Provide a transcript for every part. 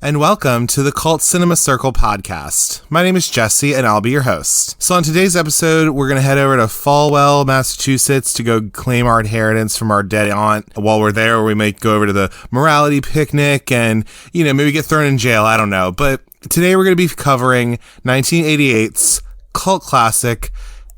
and welcome to the Cult Cinema Circle podcast. My name is Jesse, and I'll be your host. So on today's episode, we're going to head over to Fallwell, Massachusetts to go claim our inheritance from our dead aunt. While we're there, we might go over to the morality picnic and, maybe get thrown in jail. I don't know. But today we're going to be covering 1988's cult classic,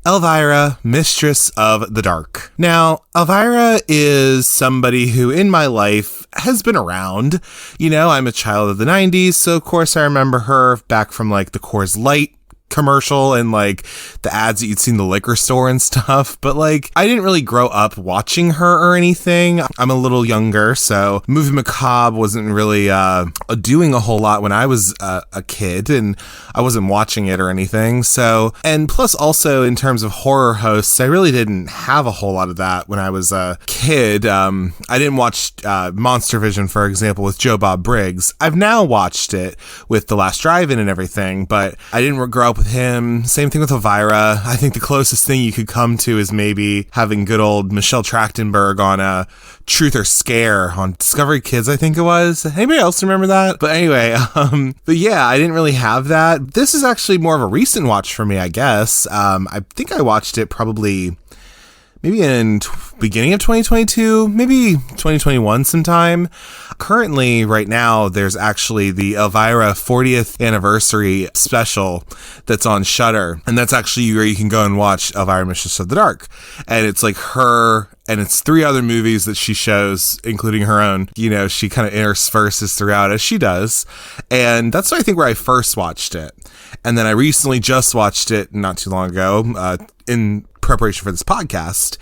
Elvira, Mistress of the Dark. Now, Elvira is somebody who in my life has been around. I'm a child of the 90s, so of course I remember her back from the Coors Light commercial and the ads that you'd see in the liquor store and stuff, but I didn't really grow up watching her or anything. I'm a little younger, so movie Macabre wasn't really doing a whole lot when I was a kid, and I wasn't watching it or anything. So, and plus also in terms of horror hosts, I really didn't have a whole lot of that when I was a kid. I didn't watch Monster Vision, for example, with Joe Bob Briggs. I've now watched it with The Last Drive-In and everything, but I didn't grow up with him. Same thing with Elvira. I think the closest thing you could come to is maybe having good old Michelle Trachtenberg on a Truth or Scare on Discovery Kids, I think it was. Anybody else remember that? But anyway, but yeah, I didn't really have that. This is actually more of a recent watch for me, I guess. I think I watched it probably maybe in beginning of 2022, maybe 2021 sometime. Currently, right now, there's actually the Elvira 40th anniversary special that's on Sheppard. And that's actually where you can go and watch Elvira, Mistress of the Dark. And it's her, and it's 3 other movies that she shows, including her own. She kind of intersperses throughout as she does. And that's I think where I first watched it. And then I recently just watched it not too long ago in preparation for this podcast.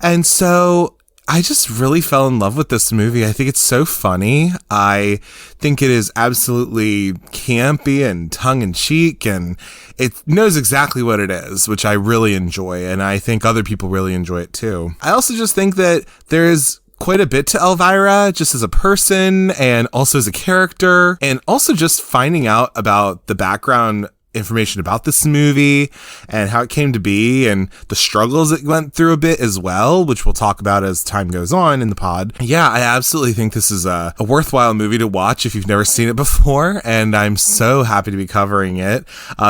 And so I just really fell in love with this movie. I think it's so funny. I think it is absolutely campy and tongue-in-cheek, and it knows exactly what it is, which I really enjoy, and I think other people really enjoy it too. I also just think that there's quite a bit to Elvira, just as a person, and also as a character, and also just finding out about the background information about this movie and how it came to be and the struggles it went through a bit as well, which we'll talk about as time goes on in the pod. Yeah, I absolutely think this is a worthwhile movie to watch if you've never seen it before, and I'm so happy to be covering it.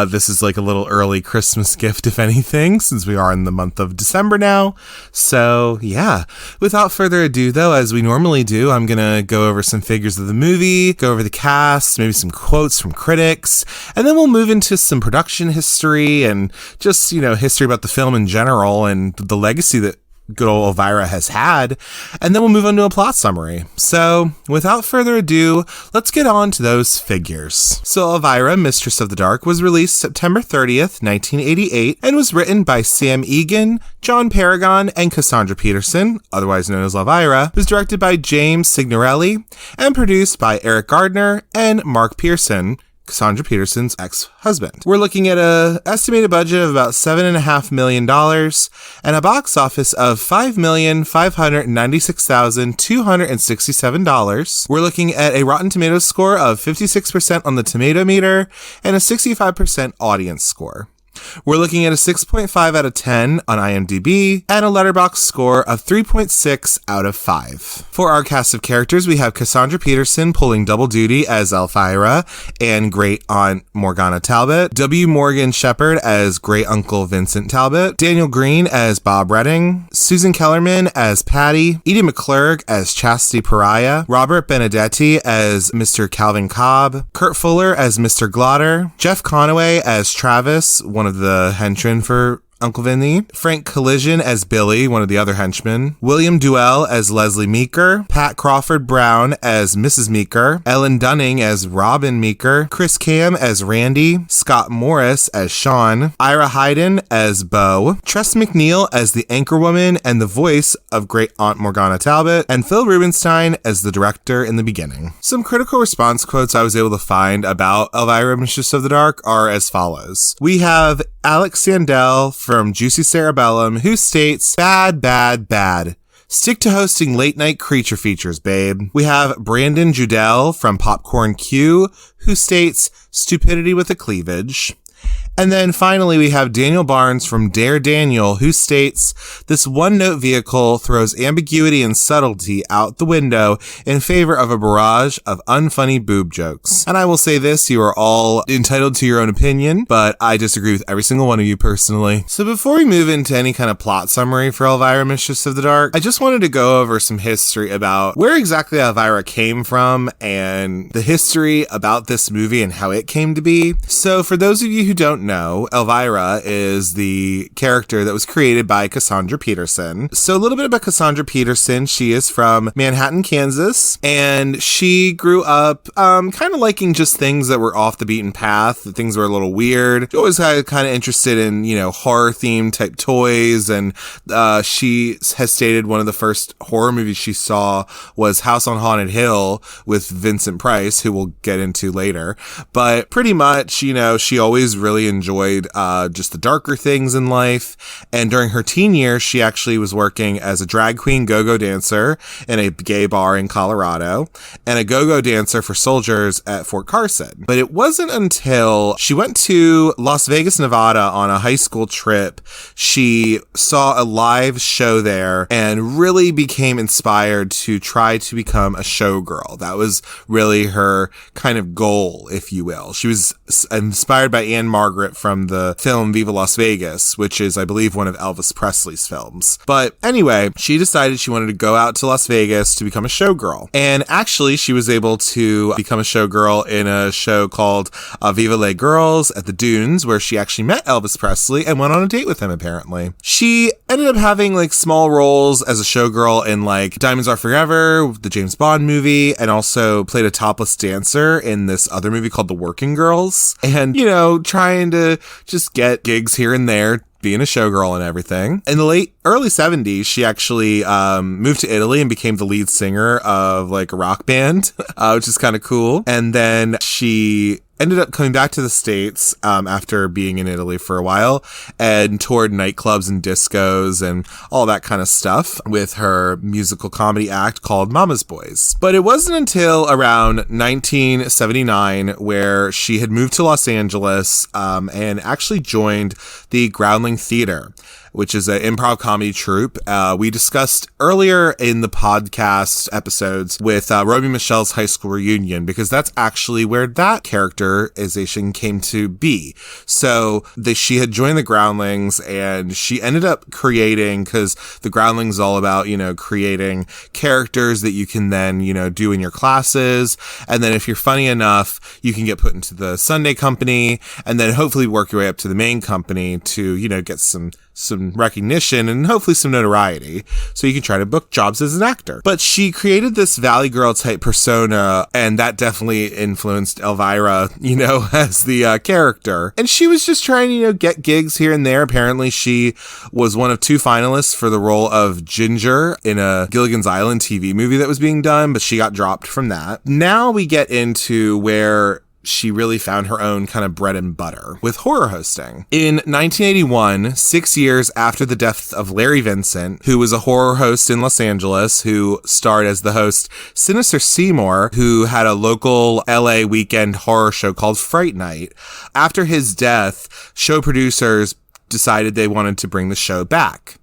This is a little early Christmas gift, if anything, since we are in the month of December now. So yeah, without further ado though, as we normally do, I'm gonna go over some figures of the movie, go over the cast, maybe some quotes from critics, and then we'll move into some production history and just, history about the film in general and the legacy that good old Elvira has had. And then we'll move on to a plot summary. So without further ado, let's get on to those figures. So Elvira, Mistress of the Dark was released September 30th, 1988 and was written by Sam Egan, John Paragon, and Cassandra Peterson, otherwise known as Elvira. It was directed by James Signorelli and produced by Eric Gardner and Mark Pearson, Cassandra Peterson's ex-husband. We're looking at an estimated budget of about $7.5 million and a box office of $5,596,267. We're looking at a Rotten Tomatoes score of 56% on the Tomato Meter and a 65% audience score. We're looking at a 6.5 out of 10 on IMDb and a Letterboxd score of 3.6 out of 5. For our cast of characters, we have Cassandra Peterson pulling double duty as Elvira and Great Aunt Morgana Talbot, W. Morgan Sheppard as Great Uncle Vincent Talbot, Daniel Greene as Bob Redding, Susan Kellerman as Patty, Edie McClurg as Chastity Pariah, Robert Benedetti as Mr. Calvin Cobb, Kurt Fuller as Mr. Glotter, Jeff Conaway as Travis, one of the henchmen for Uncle Vinny, Frank Collision as Billy, one of the other henchmen, William Duell as Leslie Meeker, Pat Crawford Brown as Mrs. Meeker, Ellen Dunning as Robin Meeker, Chris Cam as Randy, Scott Morris as Sean, Ira Hayden as Bo, Tress McNeil as the anchorwoman and the voice of Great Aunt Morgana Talbot, and Phil Rubenstein as the director in the beginning. Some critical response quotes I was able to find about Elvira, Mistress of the Dark are as follows. We have Alex Sandell from Juicy Cerebellum, who states, "Bad, bad, bad. Stick to hosting late night creature features, babe." We have Brandon Judell from Popcorn Q, who states, "Stupidity with a cleavage." And then finally, we have Daniel Barnes from Dare Daniel, who states, this one-note vehicle throws ambiguity and subtlety out the window in favor of a barrage of unfunny boob jokes. And I will say this, you are all entitled to your own opinion, but I disagree with every single one of you personally. So before we move into any kind of plot summary for Elvira, Mistress of the Dark, I just wanted to go over some history about where exactly Elvira came from and the history about this movie and how it came to be. So for those of you who don't know, Elvira is the character that was created by Cassandra Peterson. So a little bit about Cassandra Peterson. She is from Manhattan, Kansas, and she grew up kind of liking just things that were off the beaten path, things that were a little weird. She always had kind of interested in, horror themed type toys, and she has stated one of the first horror movies she saw was House on Haunted Hill with Vincent Price, who we'll get into later. But pretty much, she always really enjoyed just the darker things in life. And during her teen years, she actually was working as a drag queen go-go dancer in a gay bar in Colorado and a go-go dancer for soldiers at Fort Carson. But it wasn't until she went to Las Vegas, Nevada on a high school trip, she saw a live show there and really became inspired to try to become a showgirl. That was really her kind of goal, if you will. She was inspired by Anne Margaret from the film Viva Las Vegas, which is, I believe, one of Elvis Presley's films. But anyway, she decided she wanted to go out to Las Vegas to become a showgirl. And actually, she was able to become a showgirl in a show called Viva Les Girls at the Dunes, where she actually met Elvis Presley and went on a date with him, apparently. She ended up having small roles as a showgirl in Diamonds Are Forever, the James Bond movie, and also played a topless dancer in this other movie called The Working Girls. And, trying to just get gigs here and there, being a showgirl and everything. In the early 70s, she actually moved to Italy and became the lead singer of a rock band, which is kind of cool. And then she ended up coming back to the States after being in Italy for a while and toured nightclubs and discos and all that kind of stuff with her musical comedy act called Mama's Boys. But it wasn't until around 1979 where she had moved to Los Angeles and actually joined the Groundling Theater, which is an improv comedy troupe. We discussed earlier in the podcast episodes with Romy Michelle's high school reunion, because that's actually where that characterization came to be. So she had joined the Groundlings, and she ended up creating, because the Groundlings is all about, creating characters that you can then, do in your classes. And then if you're funny enough, you can get put into the Sunday company and then hopefully work your way up to the main company to, get some recognition and hopefully some notoriety, so you can try to book jobs as an actor. But she created this Valley Girl type persona, and that definitely influenced Elvira, as the character. And she was just trying to, get gigs here and there. Apparently, she was one of 2 finalists for the role of Ginger in a Gilligan's Island TV movie that was being done, but she got dropped from that. Now we get into where she really found her own kind of bread and butter with horror hosting. In 1981, 6 years after the death of Larry Vincent, who was a horror host in Los Angeles, who starred as the host Sinister Seymour, who had a local LA weekend horror show called Fright Night. After his death, show producers decided they wanted to bring the show back.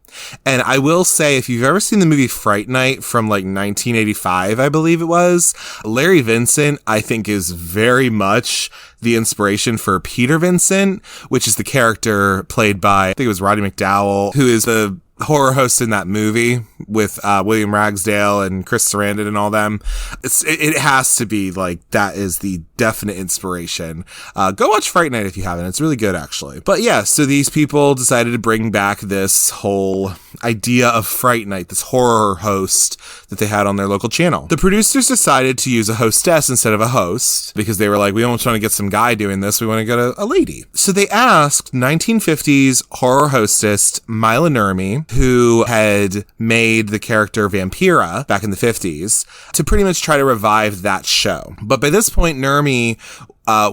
And I will say, if you've ever seen the movie Fright Night from 1985, I believe it was, Larry Vincent, I think, is very much the inspiration for Peter Vincent, which is the character played by, I think it was Roddy McDowall, who is the horror host in that movie with William Ragsdale and Chris Sarandon and all them. It has to be that is the definite inspiration. Go watch Fright Night if you haven't. It's really good, actually. But yeah, so these people decided to bring back this whole idea of Fright Night, this horror host that they had on their local channel. The producers decided to use a hostess instead of a host because they were like, we don't want to get some guy doing this. We want to get a lady. So they asked 1950s horror hostess Mila Nurmi, who had made the character Vampira back in the 50s, to pretty much try to revive that show. But by this point, Nurmi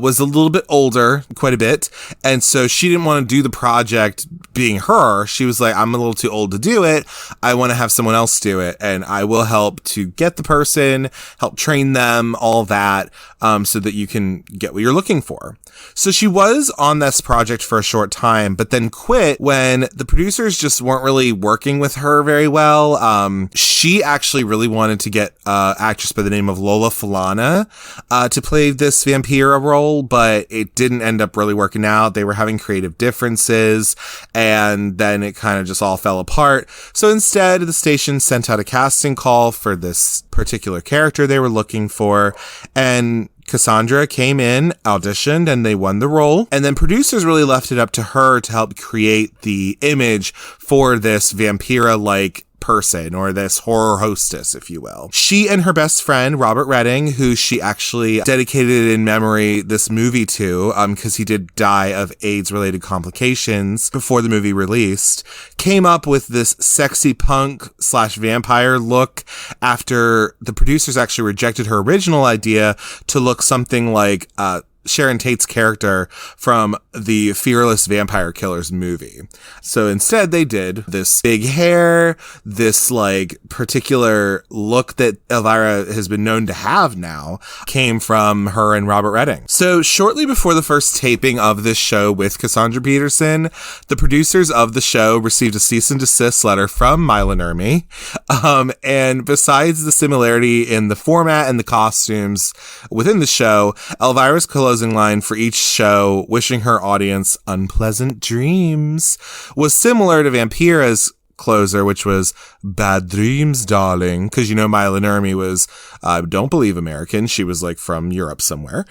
was a little bit older, quite a bit. And so she didn't want to do the project being her. She was like, I'm a little too old to do it. I want to have someone else do it. And I will help to get the person, help train them, all that, so that you can get what you're looking for. So she was on this project for a short time, but then quit when the producers just weren't really working with her very well. She actually really wanted to get an actress by the name of Lola Falana to play this Vampira role, but it didn't end up really working out. They were having creative differences, and then it kind of just all fell apart. So instead, the station sent out a casting call for this particular character they were looking for, and Cassandra came in, auditioned, and they won the role. And then producers really left it up to her to help create the image for this Vampira-like person, or this horror hostess, if you will. She and her best friend, Robert Redding, who she actually dedicated in memory this movie to, because he did die of AIDS-related complications before the movie released, came up with this sexy punk/vampire look after the producers actually rejected her original idea to look something like Sharon Tate's character from the Fearless Vampire Killers movie. So instead they did this big hair, this like particular look that Elvira has been known to have now came from her and Robert Redding. So shortly before the first taping of this show with Cassandra Peterson, the producers of the show received a cease and desist letter from Mila Nurmi. And besides the similarity in the format and the costumes within the show, Elvira's closing line for each show, wishing her audience unpleasant dreams, was similar to Vampira's closer, which was bad dreams, darling. Because, Mila Nurmi was, don't believe American. She was like from Europe somewhere.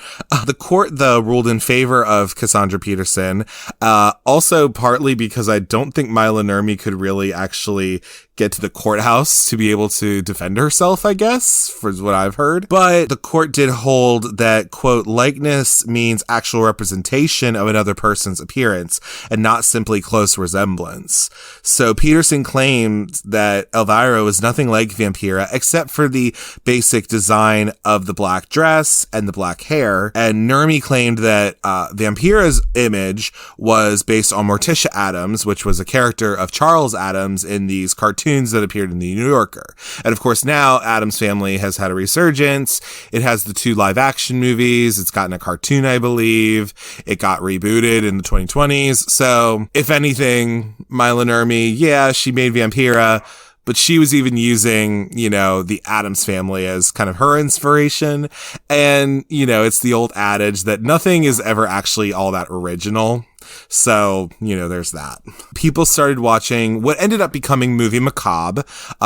The court, though, ruled in favor of Cassandra Peterson. Also partly because I don't think Mila Nurmi could really actually get to the courthouse to be able to defend herself, I guess, for what I've heard. But the court did hold that, quote, likeness means actual representation of another person's appearance and not simply close resemblance. So Peterson claimed that Elvira was nothing like Vampira except for the basic design of the black dress and the black hair. And Nurmi claimed that Vampira's image was based on Morticia Addams, which was a character of Charles Addams in these cartoons that appeared in the New Yorker. And of course now Addams Family has had a resurgence. It has the 2 live action movies. It's gotten a cartoon, I believe. It got rebooted in the 2020s. So if anything, Mila Nurmi, yeah, she made Vampira, but she was even using, the Addams Family as kind of her inspiration. And, it's the old adage that nothing is ever actually all that original. So, there's that. People started watching what ended up becoming movie Macabre,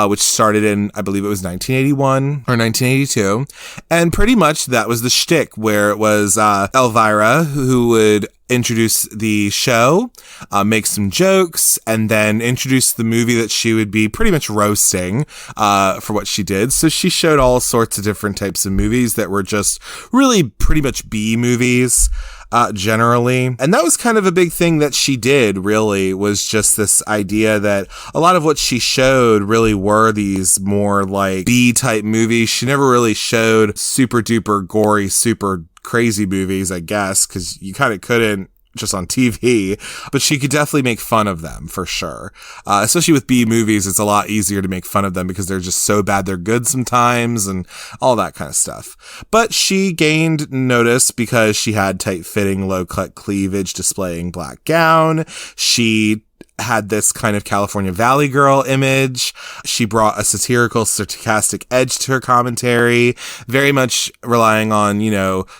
which started in, I believe it was 1981 or 1982. And pretty much that was the shtick, where it was Elvira who would introduce the show, make some jokes, and then introduce the movie that she would be pretty much roasting for what she did. So she showed all sorts of different types of movies that were just really pretty much B movies. Generally. And that was kind of a big thing that she did, really, was just this idea that a lot of what she showed really were these more like B-type movies. She never really showed super duper gory, super crazy movies, I guess, because you kind of couldn't just on TV, but she could definitely make fun of them for sure. Especially with B movies, it's a lot easier to make fun of them because they're just so bad they're good sometimes and all that kind of stuff. But she gained notice because she had tight-fitting, low-cut cleavage displaying black gown. She had this kind of California Valley Girl image. She brought a satirical, sarcastic edge to her commentary, very much relying on,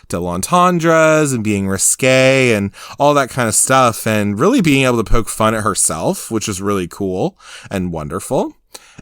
double entendres and being risque and all that kind of stuff, and really being able to poke fun at herself, which was really cool and wonderful.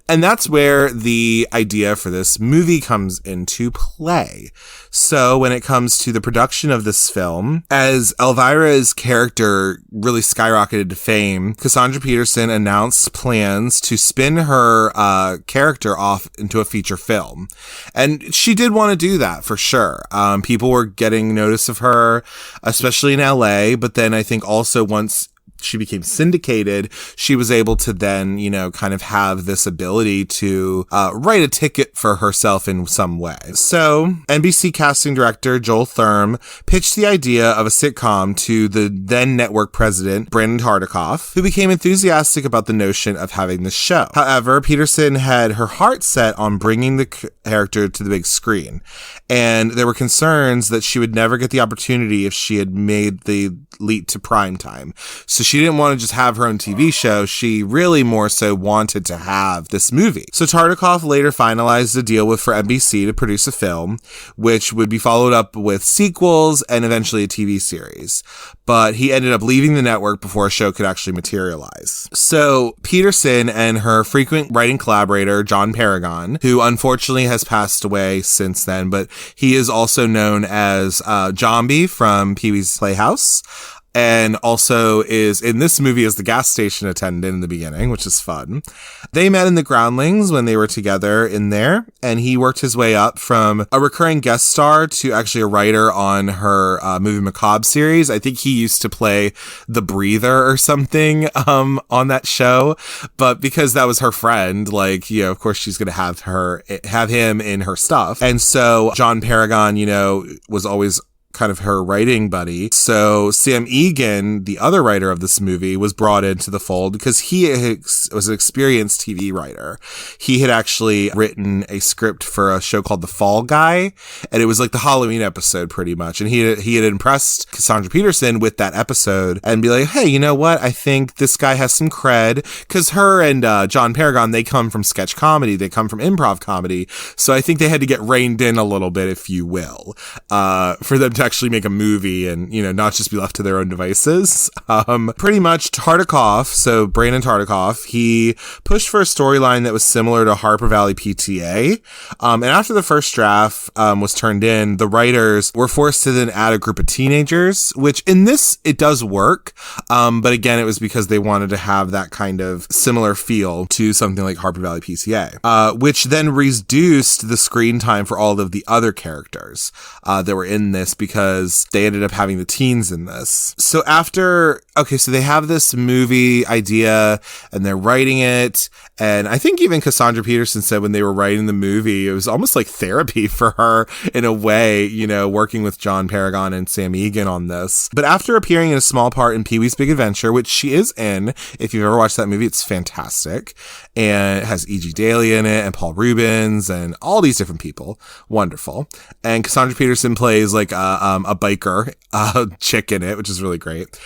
And that's where the idea for this movie comes into play. So when it comes to the production of this film, as Elvira's character really skyrocketed to fame, Cassandra Peterson announced plans to spin her character off into a feature film. And she did want to do that for sure. People were getting notice of her, especially in LA, but then I think also once she became syndicated, she was able to then, kind of have this ability to write a ticket for herself in some way. So NBC casting director Joel Thurm pitched the idea of a sitcom to the then network president, Brandon Tartikoff, who became enthusiastic about the notion of having the show. However, Peterson had her heart set on bringing the character to the big screen, and there were concerns that she would never get the opportunity if she had made the leap to primetime. So she didn't want to just have her own TV show. She really more so wanted to have this movie. So Tartikoff later finalized a deal for NBC to produce a film, which would be followed up with sequels and eventually a TV series. But he ended up leaving the network before a show could actually materialize. So Peterson and her frequent writing collaborator, John Paragon, who unfortunately has passed away since then, but he is also known as Jambi from Pee-wee's Playhouse, and also is in this movie as the gas station attendant in the beginning, which is fun. They met in the Groundlings when they were together in there, and he worked his way up from a recurring guest star to actually a writer on her movie Macabre series. I think he used to play the breather or something on that show, but because that was her friend, of course she's going to have him in her stuff. And so John Paragon, was always kind of her writing buddy. So Sam Egan, the other writer of this movie, was brought into the fold because he was an experienced TV writer. He had actually written a script for a show called The Fall Guy, and it was like the Halloween episode pretty much. And he had impressed Cassandra Peterson with that episode and be like, hey, you know what? I think this guy has some cred, because her and John Paragon, they come from sketch comedy. They come from improv comedy. So I think they had to get reined in a little bit, if you will, for them to actually make a movie and, not just be left to their own devices. Pretty much Tartikoff, so Brandon Tartikoff, he pushed for a storyline that was similar to Harper Valley PTA. And after the first draft was turned in, the writers were forced to then add a group of teenagers, which in this, it does work. But again, it was because they wanted to have that kind of similar feel to something like Harper Valley PTA, which then reduced the screen time for all of the other characters that were in this, because they ended up having the teens in this. So so they have this movie idea and they're writing it. And I think even Cassandra Peterson said when they were writing the movie, it was almost like therapy for her in a way, working with John Paragon and Sam Egan on this. But after appearing in a small part in Pee-wee's Big Adventure, which she is in, if you've ever watched that movie, it's fantastic. And it has E.G. Daly in it and Paul Rubens and all these different people. Wonderful. And Cassandra Peterson plays like a biker chick in it, which is really great.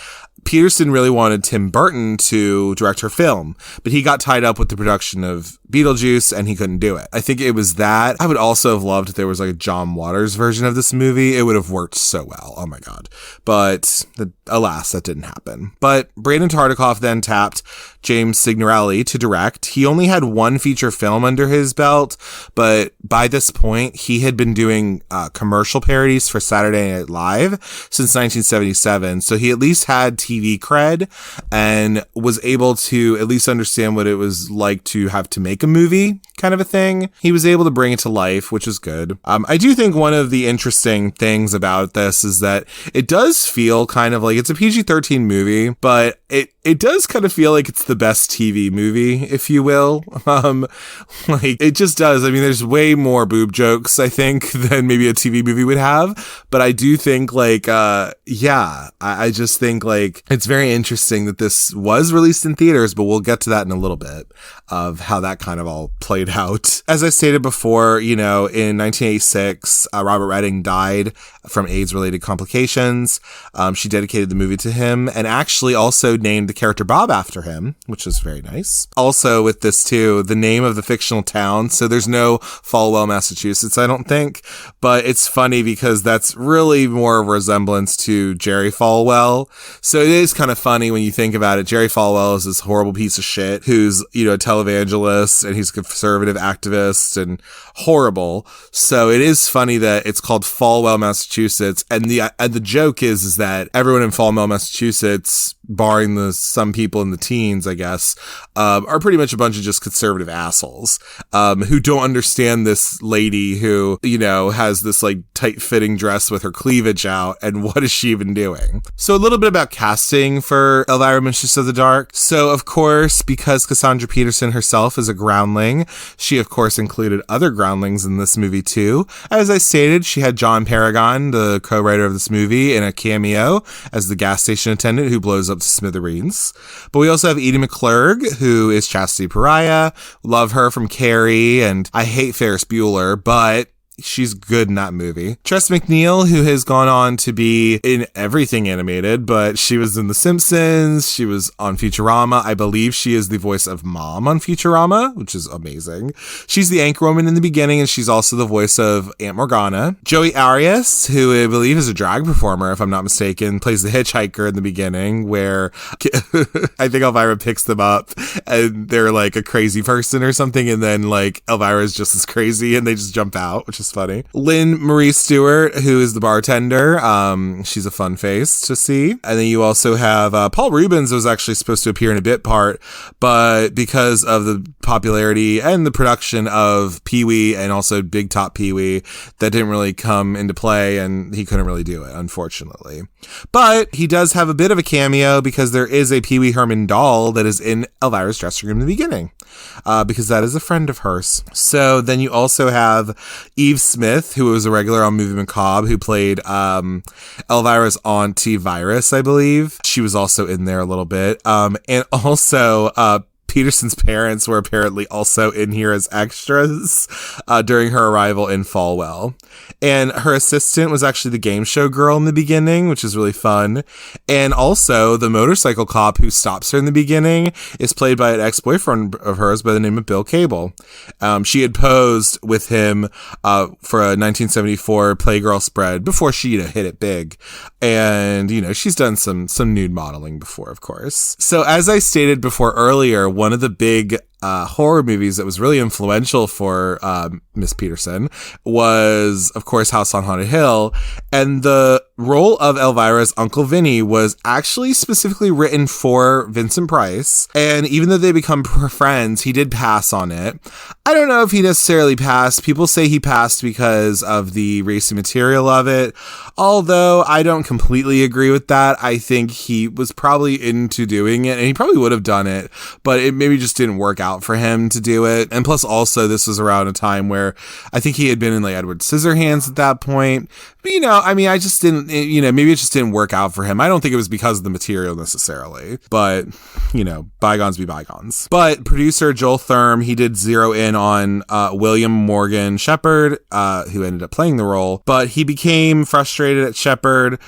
Peterson really wanted Tim Burton to direct her film, but he got tied up with the production of Beetlejuice and he couldn't do it. I think it was that. I would also have loved if there was like a John Waters version of this movie. It would have worked so well. Oh my God. But alas, that didn't happen. But Brandon Tartikoff then tapped James Signorelli to direct. He only had one feature film under his belt, but by this point, he had been doing commercial parodies for Saturday Night Live since 1977. So he at least had TV cred and was able to at least understand what it was like to have to make a movie kind of a thing. He was able to bring it to life, which is good. I do think one of the interesting things about this is that it does feel kind of like it's a PG-13 movie, but it does kind of feel like it's the best TV movie, if you will. It just does. I mean, there's way more boob jokes, I think, than maybe a TV movie would have. But I do think I just think it's very interesting that this was released in theaters, but we'll get to that in a little bit of how that kind of all played out. As I stated before, in 1986, Robert Redding died from AIDS-related complications. She dedicated the movie to him and actually also named the character Bob after him, which is very nice. Also with this too, the name of the fictional town. So there's no Fallwell, Massachusetts, I don't think, but it's funny because that's really more of a resemblance to Jerry Falwell. So it is kind of funny when you think about it. Jerry Falwell is this horrible piece of shit who's, a televangelist, and he's a conservative activist and horrible. So it is funny that it's called Fallwell, Massachusetts. And the joke is that everyone in Fallwell, Massachusetts barring some people in the teens, I guess, are pretty much a bunch of just conservative assholes, who don't understand this lady who, has this like tight fitting dress with her cleavage out. And what is she even doing? So a little bit about casting for Elvira, Mistress of the Dark. So of course, because Cassandra Peterson herself is a groundling, she of course included other groundlings in this movie too. As I stated, she had John Paragon, the co-writer of this movie, in a cameo as the gas station attendant who blows up to smithereens. But we also have Edie McClurg, who is Chastity Pariah. Love her from Carrie, and I hate Ferris Bueller, but she's good in that movie. Tress MacNeille, who has gone on to be in everything animated, but she was in The Simpsons, she was on Futurama. I believe she is the voice of Mom on Futurama, which is amazing. She's the Anchorwoman in the beginning, and she's also the voice of Aunt Morgana. Joey Arias, who I believe is a drag performer, if I'm not mistaken, plays the hitchhiker in the beginning, where I think Elvira picks them up, and they're like a crazy person or something, and then like Elvira is just as crazy, and they just jump out, which is funny. Lynn Marie Stewart, who is the bartender. She's a fun face to see. And then you also have Paul Rubens was actually supposed to appear in a bit part, but because of the popularity and the production of Pee-wee and also Big Top Pee-wee, that didn't really come into play, and he couldn't really do it, unfortunately. But he does have a bit of a cameo because there is a Pee-wee Herman doll that is in Elvira's dressing room in the beginning, because that is a friend of hers. So then you also have Eve Smith, who was a regular on Movie Macabre, who played Elvira's auntie Virus, I believe. She was also in there a little bit. And also Peterson's parents were apparently also in here as extras during her arrival in Fallwell. And her assistant was actually the game show girl in the beginning, which is really fun. And also the motorcycle cop who stops her in the beginning is played by an ex-boyfriend of hers by the name of Bill Cable. She had posed with him for a 1974 Playgirl spread before she hit it big. And, she's done some nude modeling before, of course. So as I stated before earlier, one of the big horror movies that was really influential for Miss Peterson was, of course, House on Haunted Hill. And the role of Elvira's Uncle Vinny was actually specifically written for Vincent Price. And even though they become friends, he did pass on it. I don't know if he necessarily passed. People say he passed because of the racy material of it. Although I don't completely agree with that. I think he was probably into doing it, and he probably would have done it, but it maybe just didn't work out for him to do it. And plus also this was around a time where I think he had been in like Edward Scissorhands at that point. But, I just didn't, maybe it just didn't work out for him. I don't think it was because of the material necessarily, but, bygones be bygones. But producer Joel Thurm, he did zero in on William Morgan Sheppard, who ended up playing the role, but he became frustrated at Sheppard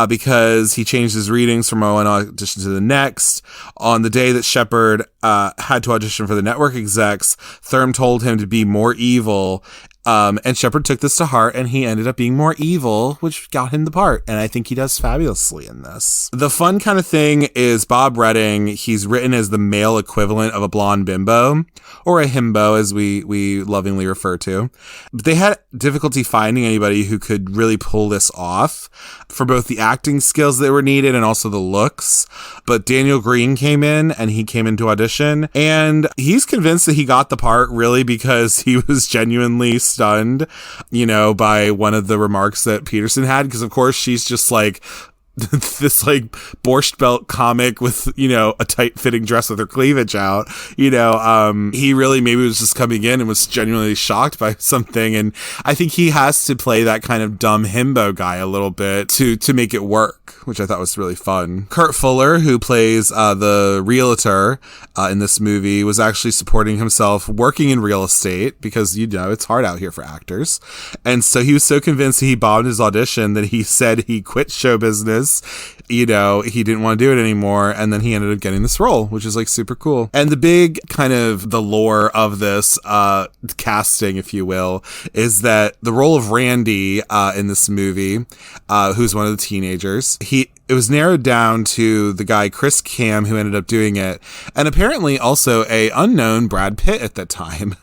because he changed his readings from one audition to the next. On the day that Sheppard had to audition for the network execs, Thurm told him to be more evil. And Sheppard took this to heart, and he ended up being more evil, which got him the part. And I think he does fabulously in this. The fun kind of thing is Bob Redding. He's written as the male equivalent of a blonde bimbo, or a himbo, as we lovingly refer to. But they had difficulty finding anybody who could really pull this off for both the acting skills that were needed and also the looks. But Daniel Greene came in, and he came into audition, and he's convinced that he got the part really because he was genuinely stunned, by one of the remarks that Peterson had, because of course she's just like this like borscht belt comic with a tight fitting dress with her cleavage out. He really maybe was just coming in and was genuinely shocked by something, and I think he has to play that kind of dumb himbo guy a little bit to make it work, which I thought was really fun. Kurt Fuller, who plays the realtor in this movie, was actually supporting himself working in real estate because it's hard out here for actors, and so he was so convinced he bombed his audition that he said he quit show business. He didn't want to do it anymore, and then he ended up getting this role, which is like super cool. And the big kind of the lore of this casting, if you will, is that the role of Randy in this movie, who's one of the teenagers, it was narrowed down to the guy Chris Cam who ended up doing it, and apparently also a unknown Brad Pitt at that time.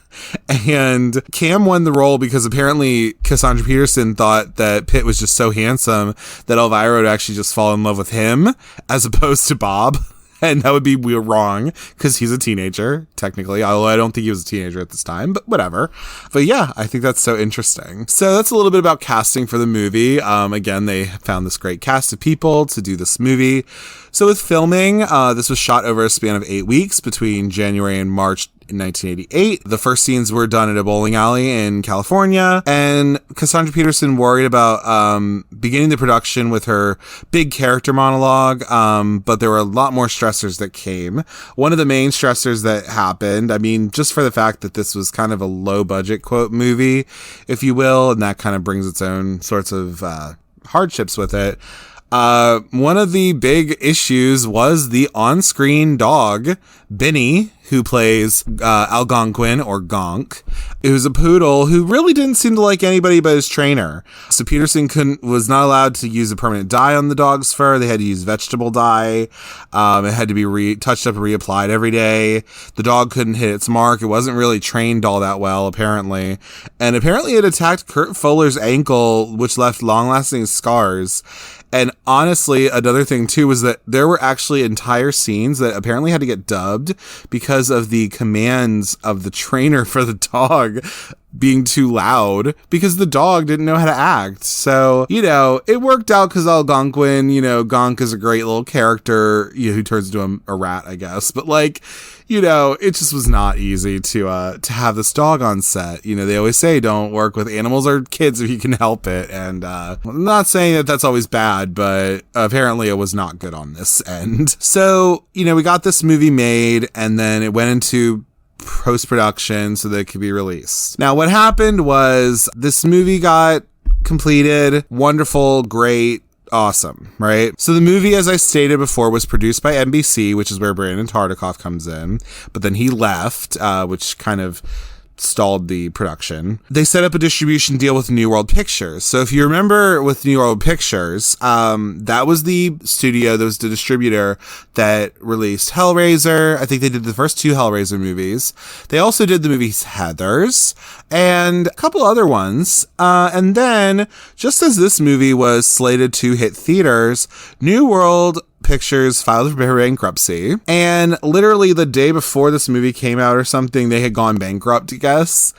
And Cam won the role because apparently Cassandra Peterson thought that Pitt was just so handsome that Elvira would actually just fall in love with him as opposed to Bob. And that would be wrong because he's a teenager, technically, although I don't think he was a teenager at this time, but whatever. But yeah, I think that's so interesting. So that's a little bit about casting for the movie. Again, they found this great cast of people to do this movie. So with filming, this was shot over a span of 8 weeks between January and March in 1988. The first scenes were done at a bowling alley in California, and Cassandra Peterson worried about beginning the production with her big character monologue, but there were a lot more stressors that came. One of the main stressors that happened, I mean, just for the fact that this was kind of a low-budget, quote, movie, if you will, and that kind of brings its own sorts of hardships with it. One of the big issues was the on-screen dog, Benny, who plays Algonquin, or Gonk. It was a poodle who really didn't seem to like anybody but his trainer. So Peterson was not allowed to use a permanent dye on the dog's fur. They had to use vegetable dye. It had to be touched up and reapplied every day. The dog couldn't hit its mark. It wasn't really trained all that well, apparently. And apparently it attacked Kurt Fuller's ankle, which left long-lasting scars. And honestly, another thing too was that there were actually entire scenes that apparently had to get dubbed because of the commands of the trainer for the dog being too loud because the dog didn't know how to act. So, it worked out because Algonquin, Gonk is a great little character, who turns into a rat, I guess. But it just was not easy to have this dog on set. They always say don't work with animals or kids if you can help it. And I'm not saying that that's always bad, but apparently it was not good on this end. So, we got this movie made and then it went into post-production so that it could be released. Now, what happened was this movie got completed. Wonderful, great, awesome, right? So the movie, as I stated before, was produced by NBC, which is where Brandon Tartikoff comes in. But then he left, which kind of stalled the production. They set up a distribution deal with New World Pictures. So if you remember with New World Pictures, that was the studio, that was the distributor that released Hellraiser. I think they did the first 2 Hellraiser movies. They also did the movies Heathers and a couple other ones. And then, just as this movie was slated to hit theaters, New World Pictures filed for bankruptcy, and literally the day before this movie came out or something, they had gone bankrupt, I guess.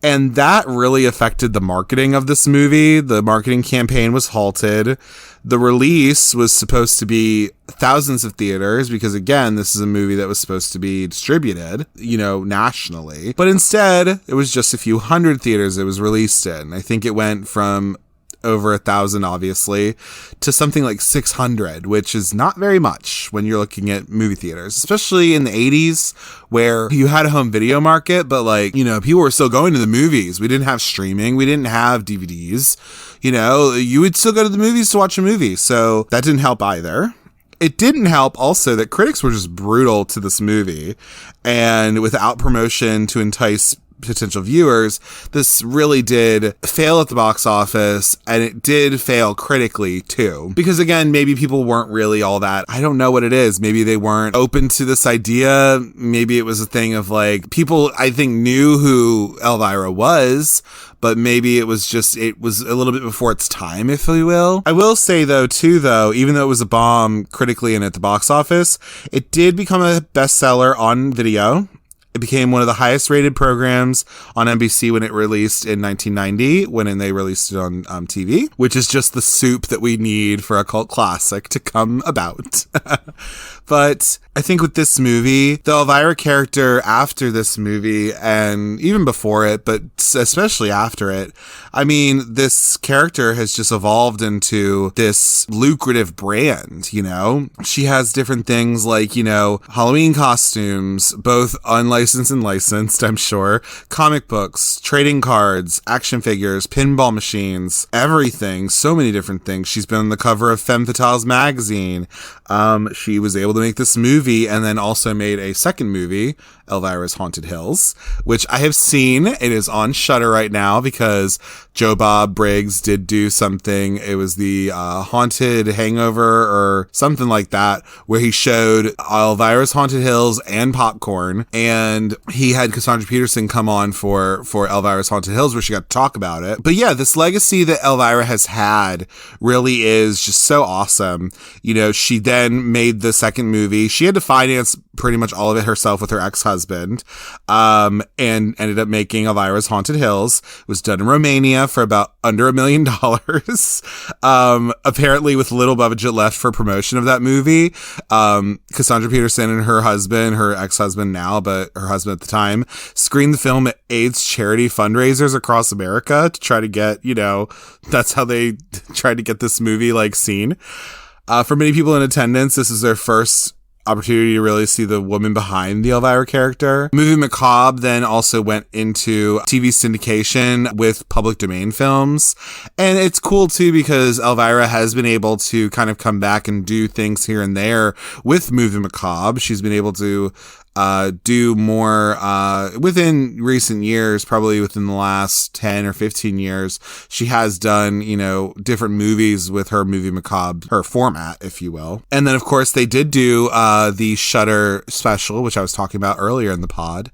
And that really affected the marketing of this movie. The marketing campaign was halted. The release was supposed to be thousands of theaters because, again, this is a movie that was supposed to be distributed, nationally. But instead, it was just a few hundred theaters it was released in. I think it went from over 1,000, obviously, to something like 600, which is not very much when you're looking at movie theaters, especially in the 80s where you had a home video market, but people were still going to the movies. We didn't have streaming. We didn't have DVDs. You would still go to the movies to watch a movie. So that didn't help either. It didn't help also that critics were just brutal to this movie, and without promotion to entice potential viewers, this really did fail at the box office, and it did fail critically too. Because again, maybe people weren't really all that, I don't know what it is. Maybe they weren't open to this idea. Maybe it was a thing of people, I think, knew who Elvira was, but maybe it was a little bit before its time, if you will. I will say though, even though it was a bomb critically and at the box office, it did become a bestseller on video. It became one of the highest rated programs on NBC when it released in 1990, when they released it on TV, which is just the soup that we need for a cult classic to come about. But I think with this movie, the Elvira character after this movie, and even before it, but especially after it, I mean, this character has just evolved into this lucrative brand, She has different things like, Halloween costumes, both unlicensed licensed and licensed, I'm sure. Comic books, trading cards, action figures, pinball machines, everything. So many different things. She's been on the cover of Femme Fatale's magazine. She was able to make this movie and then also made a second movie, Elvira's Haunted Hills, which I have seen. It is on Shudder right now because Joe Bob Briggs did do something. It was the Haunted Hangover or something like that, where he showed Elvira's Haunted Hills and Popcorn, and he had Cassandra Peterson come on for Elvira's Haunted Hills, where she got to talk about it. But yeah, this legacy that Elvira has had really is just so awesome. You know, she then made the second movie. She had to finance pretty much all of it herself with her ex-husband, and ended up making Elvira's Haunted Hills. It was done in Romania for about under $1 million, apparently with little budget left for promotion of that movie. Cassandra Peterson and her husband, her ex-husband now, but her husband at the time, screened the film at AIDS charity fundraisers across America to try to get, you know, that's how they tried to get this movie seen. For many people in attendance, this is their first opportunity to really see the woman behind the Elvira character. Movie Macabre then also went into TV syndication with public domain films. And it's cool too because Elvira has been able to kind of come back and do things here and there with Movie Macabre. She's been able to do more within recent years, probably within the last 10 or 15 years. She has done, you know, different movies with her Movie Macabre, her format, if you will. And then, of course, they did do the Shudder special, which I was talking about earlier in the pod.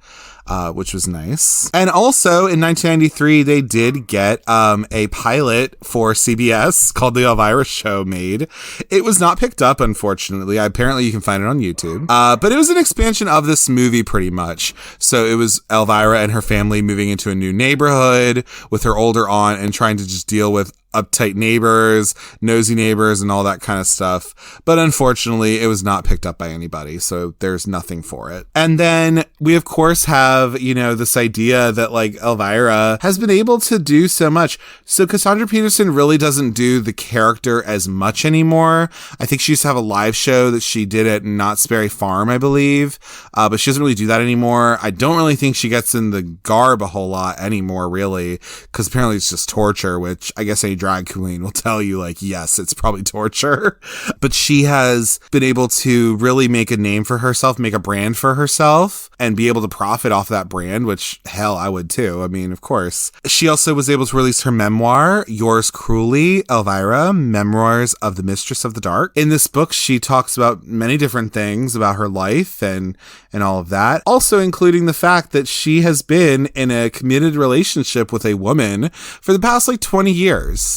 Which was nice. And also in 1993, they did get a pilot for CBS called The Elvira Show made. It was not picked up, unfortunately. Apparently, you can find it on YouTube. But it was an expansion of this movie, pretty much. So it was Elvira and her family moving into a new neighborhood with her older aunt and trying to just deal with uptight neighbors, nosy neighbors, and all that kind of stuff. But unfortunately, it was not picked up by anybody, so there's nothing for it. And then we, of course, have, you know, this idea that, Elvira has been able to do so much. So Cassandra Peterson really doesn't do the character as much anymore. I think she used to have a live show that she did at Knott's Berry Farm, I believe, but she doesn't really do that anymore. I don't really think she gets in the garb a whole lot anymore, really, because apparently it's just torture, which I guess any drag queen will tell you, yes, it's probably torture. But she has been able to really make a name for herself, make a brand for herself, and be able to profit off that brand, which, hell, I would too. I mean, of course. She also was able to release her memoir, Yours Cruelly, Elvira, Memoirs of the Mistress of the Dark. In this book, she talks about many different things about her life and all of that. Also including the fact that she has been in a committed relationship with a woman for the past 20 years.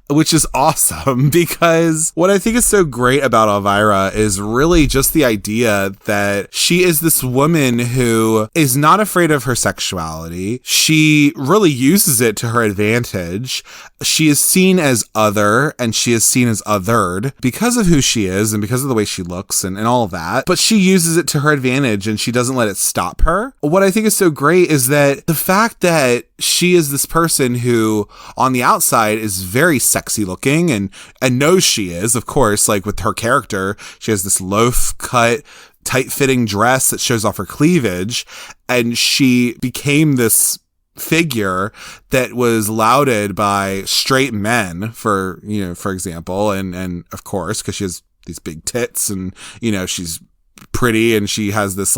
Which is awesome, because what I think is so great about Elvira is really just the idea that she is this woman who is not afraid of her sexuality. She really uses it to her advantage. She is seen as other, and she is seen as othered because of who she is and because of the way she looks and all of that. But she uses it to her advantage and she doesn't let it stop her. What I think is so great is that the fact that she is this person who on the outside is very sexy looking and knows she is, of course, with her character, she has this loaf cut, tight-fitting dress that shows off her cleavage, and she became this figure that was lauded by straight men, for example, and of course, because she has these big tits and, she's pretty and she has this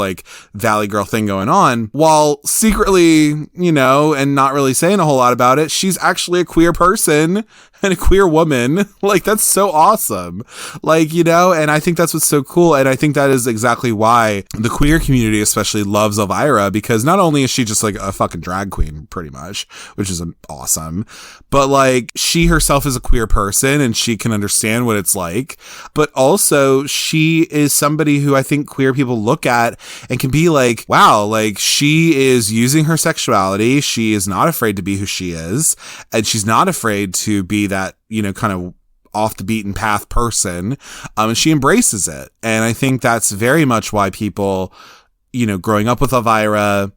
Valley Girl thing going on, while secretly, and not really saying a whole lot about it, she's actually a queer person and a queer woman. That's so awesome. And I think that's what's so cool. And I think that is exactly why the queer community especially loves Elvira, because not only is she just a fucking drag queen, pretty much, which is awesome, but she herself is a queer person and she can understand what it's like, but also she is somebody who I think queer people look at and can be wow, she is using her sexuality. She is not afraid to be who she is, and she's not afraid to be that, kind of off the beaten path person. And she embraces it. And I think that's very much why people, growing up with Elvira,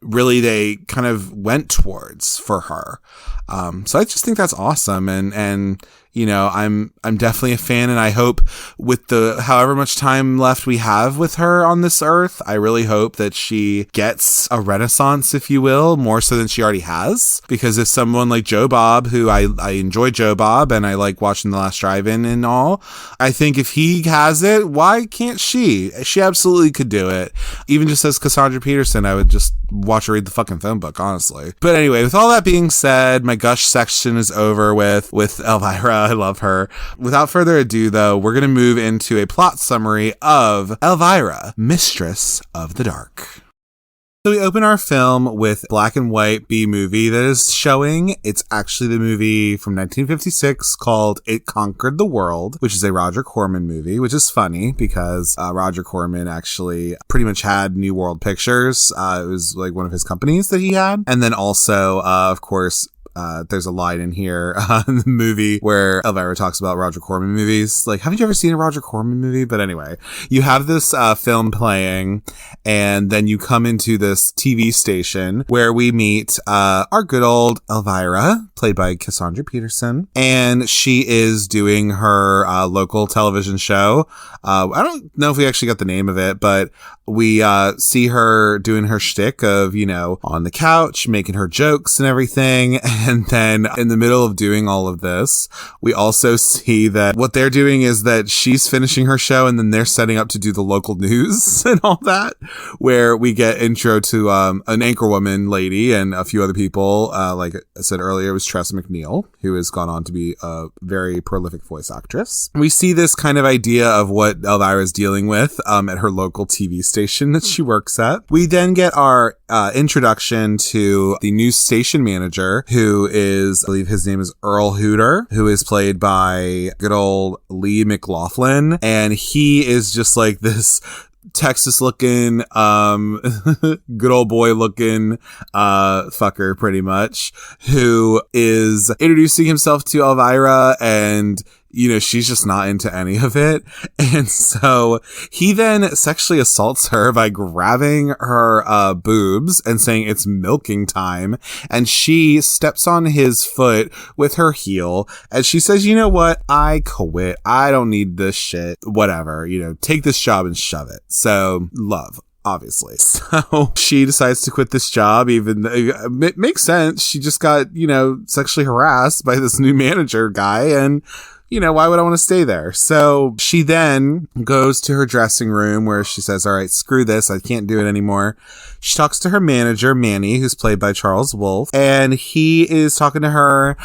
really they kind of went towards for her. So I just think that's awesome. And, I'm definitely a fan, and I hope with the however much time left we have with her on this earth, I really hope that she gets a renaissance, if you will, more so than she already has. Because if someone like Joe Bob, who I enjoy Joe Bob and I like watching The Last Drive-In and all, I think if he has it, why can't she? She absolutely could do it. Even just as Cassandra Peterson, I would just watch her read the fucking phone book, honestly. But anyway, with all that being said, my gush section is over with Elvira. I love her. Without further ado, though, we're going to move into a plot summary of Elvira, Mistress of the Dark. So we open our film with black and white B movie that is showing. It's actually the movie from 1956 called It Conquered the World, which is a Roger Corman movie, which is funny because Roger Corman actually pretty much had New World Pictures. It was like one of his companies that he had. And then also, of course, there's a line in here in the movie where Elvira talks about Roger Corman movies. Like, haven't you ever seen a Roger Corman movie? But anyway, you have this film playing, and then you come into this TV station where we meet our good old Elvira, played by Cassandra Peterson, and she is doing her local television show. I don't know if we actually got the name of it, but we see her doing her shtick of, on the couch, making her jokes and everything. And then in the middle of doing all of this, we also see that what they're doing is that she's finishing her show and then they're setting up to do the local news and all that, where we get intro to an anchorwoman lady and a few other people. Like I said earlier, it was Tressa McNeil, who has gone on to be a very prolific voice actress. We see this kind of idea of what Elvira is dealing with at her local TV station that she works at. We then get our introduction to the new station manager, who is, I believe his name is Earl Hooter, who is played by good old Lee McLaughlin. And he is just like this Texas looking, good old boy looking, fucker pretty much, who is introducing himself to Elvira, and she's just not into any of it. And so he then sexually assaults her by grabbing her boobs and saying it's milking time. And she steps on his foot with her heel. And she says, you know what? I quit. I don't need this shit. Whatever. Take this job and shove it. So love. Obviously. So she decides to quit this job, even though it makes sense. She just got, sexually harassed by this new manager guy, and why would I want to stay there? So she then goes to her dressing room where she says, all right, screw this. I can't do it anymore. She talks to her manager, Manny, who's played by Charles Wolfe, and he is talking to her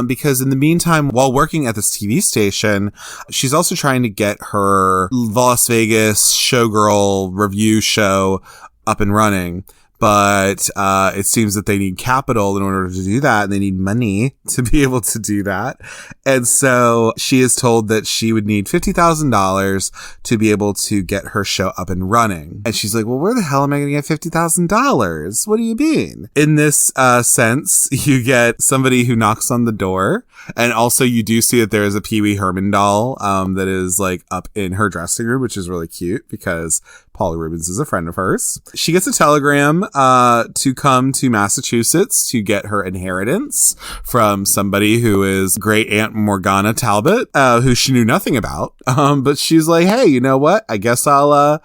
because in the meantime, while working at this TV station, she's also trying to get her Las Vegas showgirl review show up and running. But it seems that they need capital in order to do that, and they need money to be able to do that. And so she is told that she would need $50,000 to be able to get her show up and running. And she's like, well, where the hell am I going to get $50,000? What do you mean? In this sense, you get somebody who knocks on the door. And also you do see that there is a Pee Wee Herman doll that is like up in her dressing room, which is really cute because Paula Rubens is a friend of hers. She gets a telegram to come to Massachusetts to get her inheritance from somebody who is Great Aunt Morgana Talbot, who she knew nothing about. But she's like, hey, you know what? I guess I'll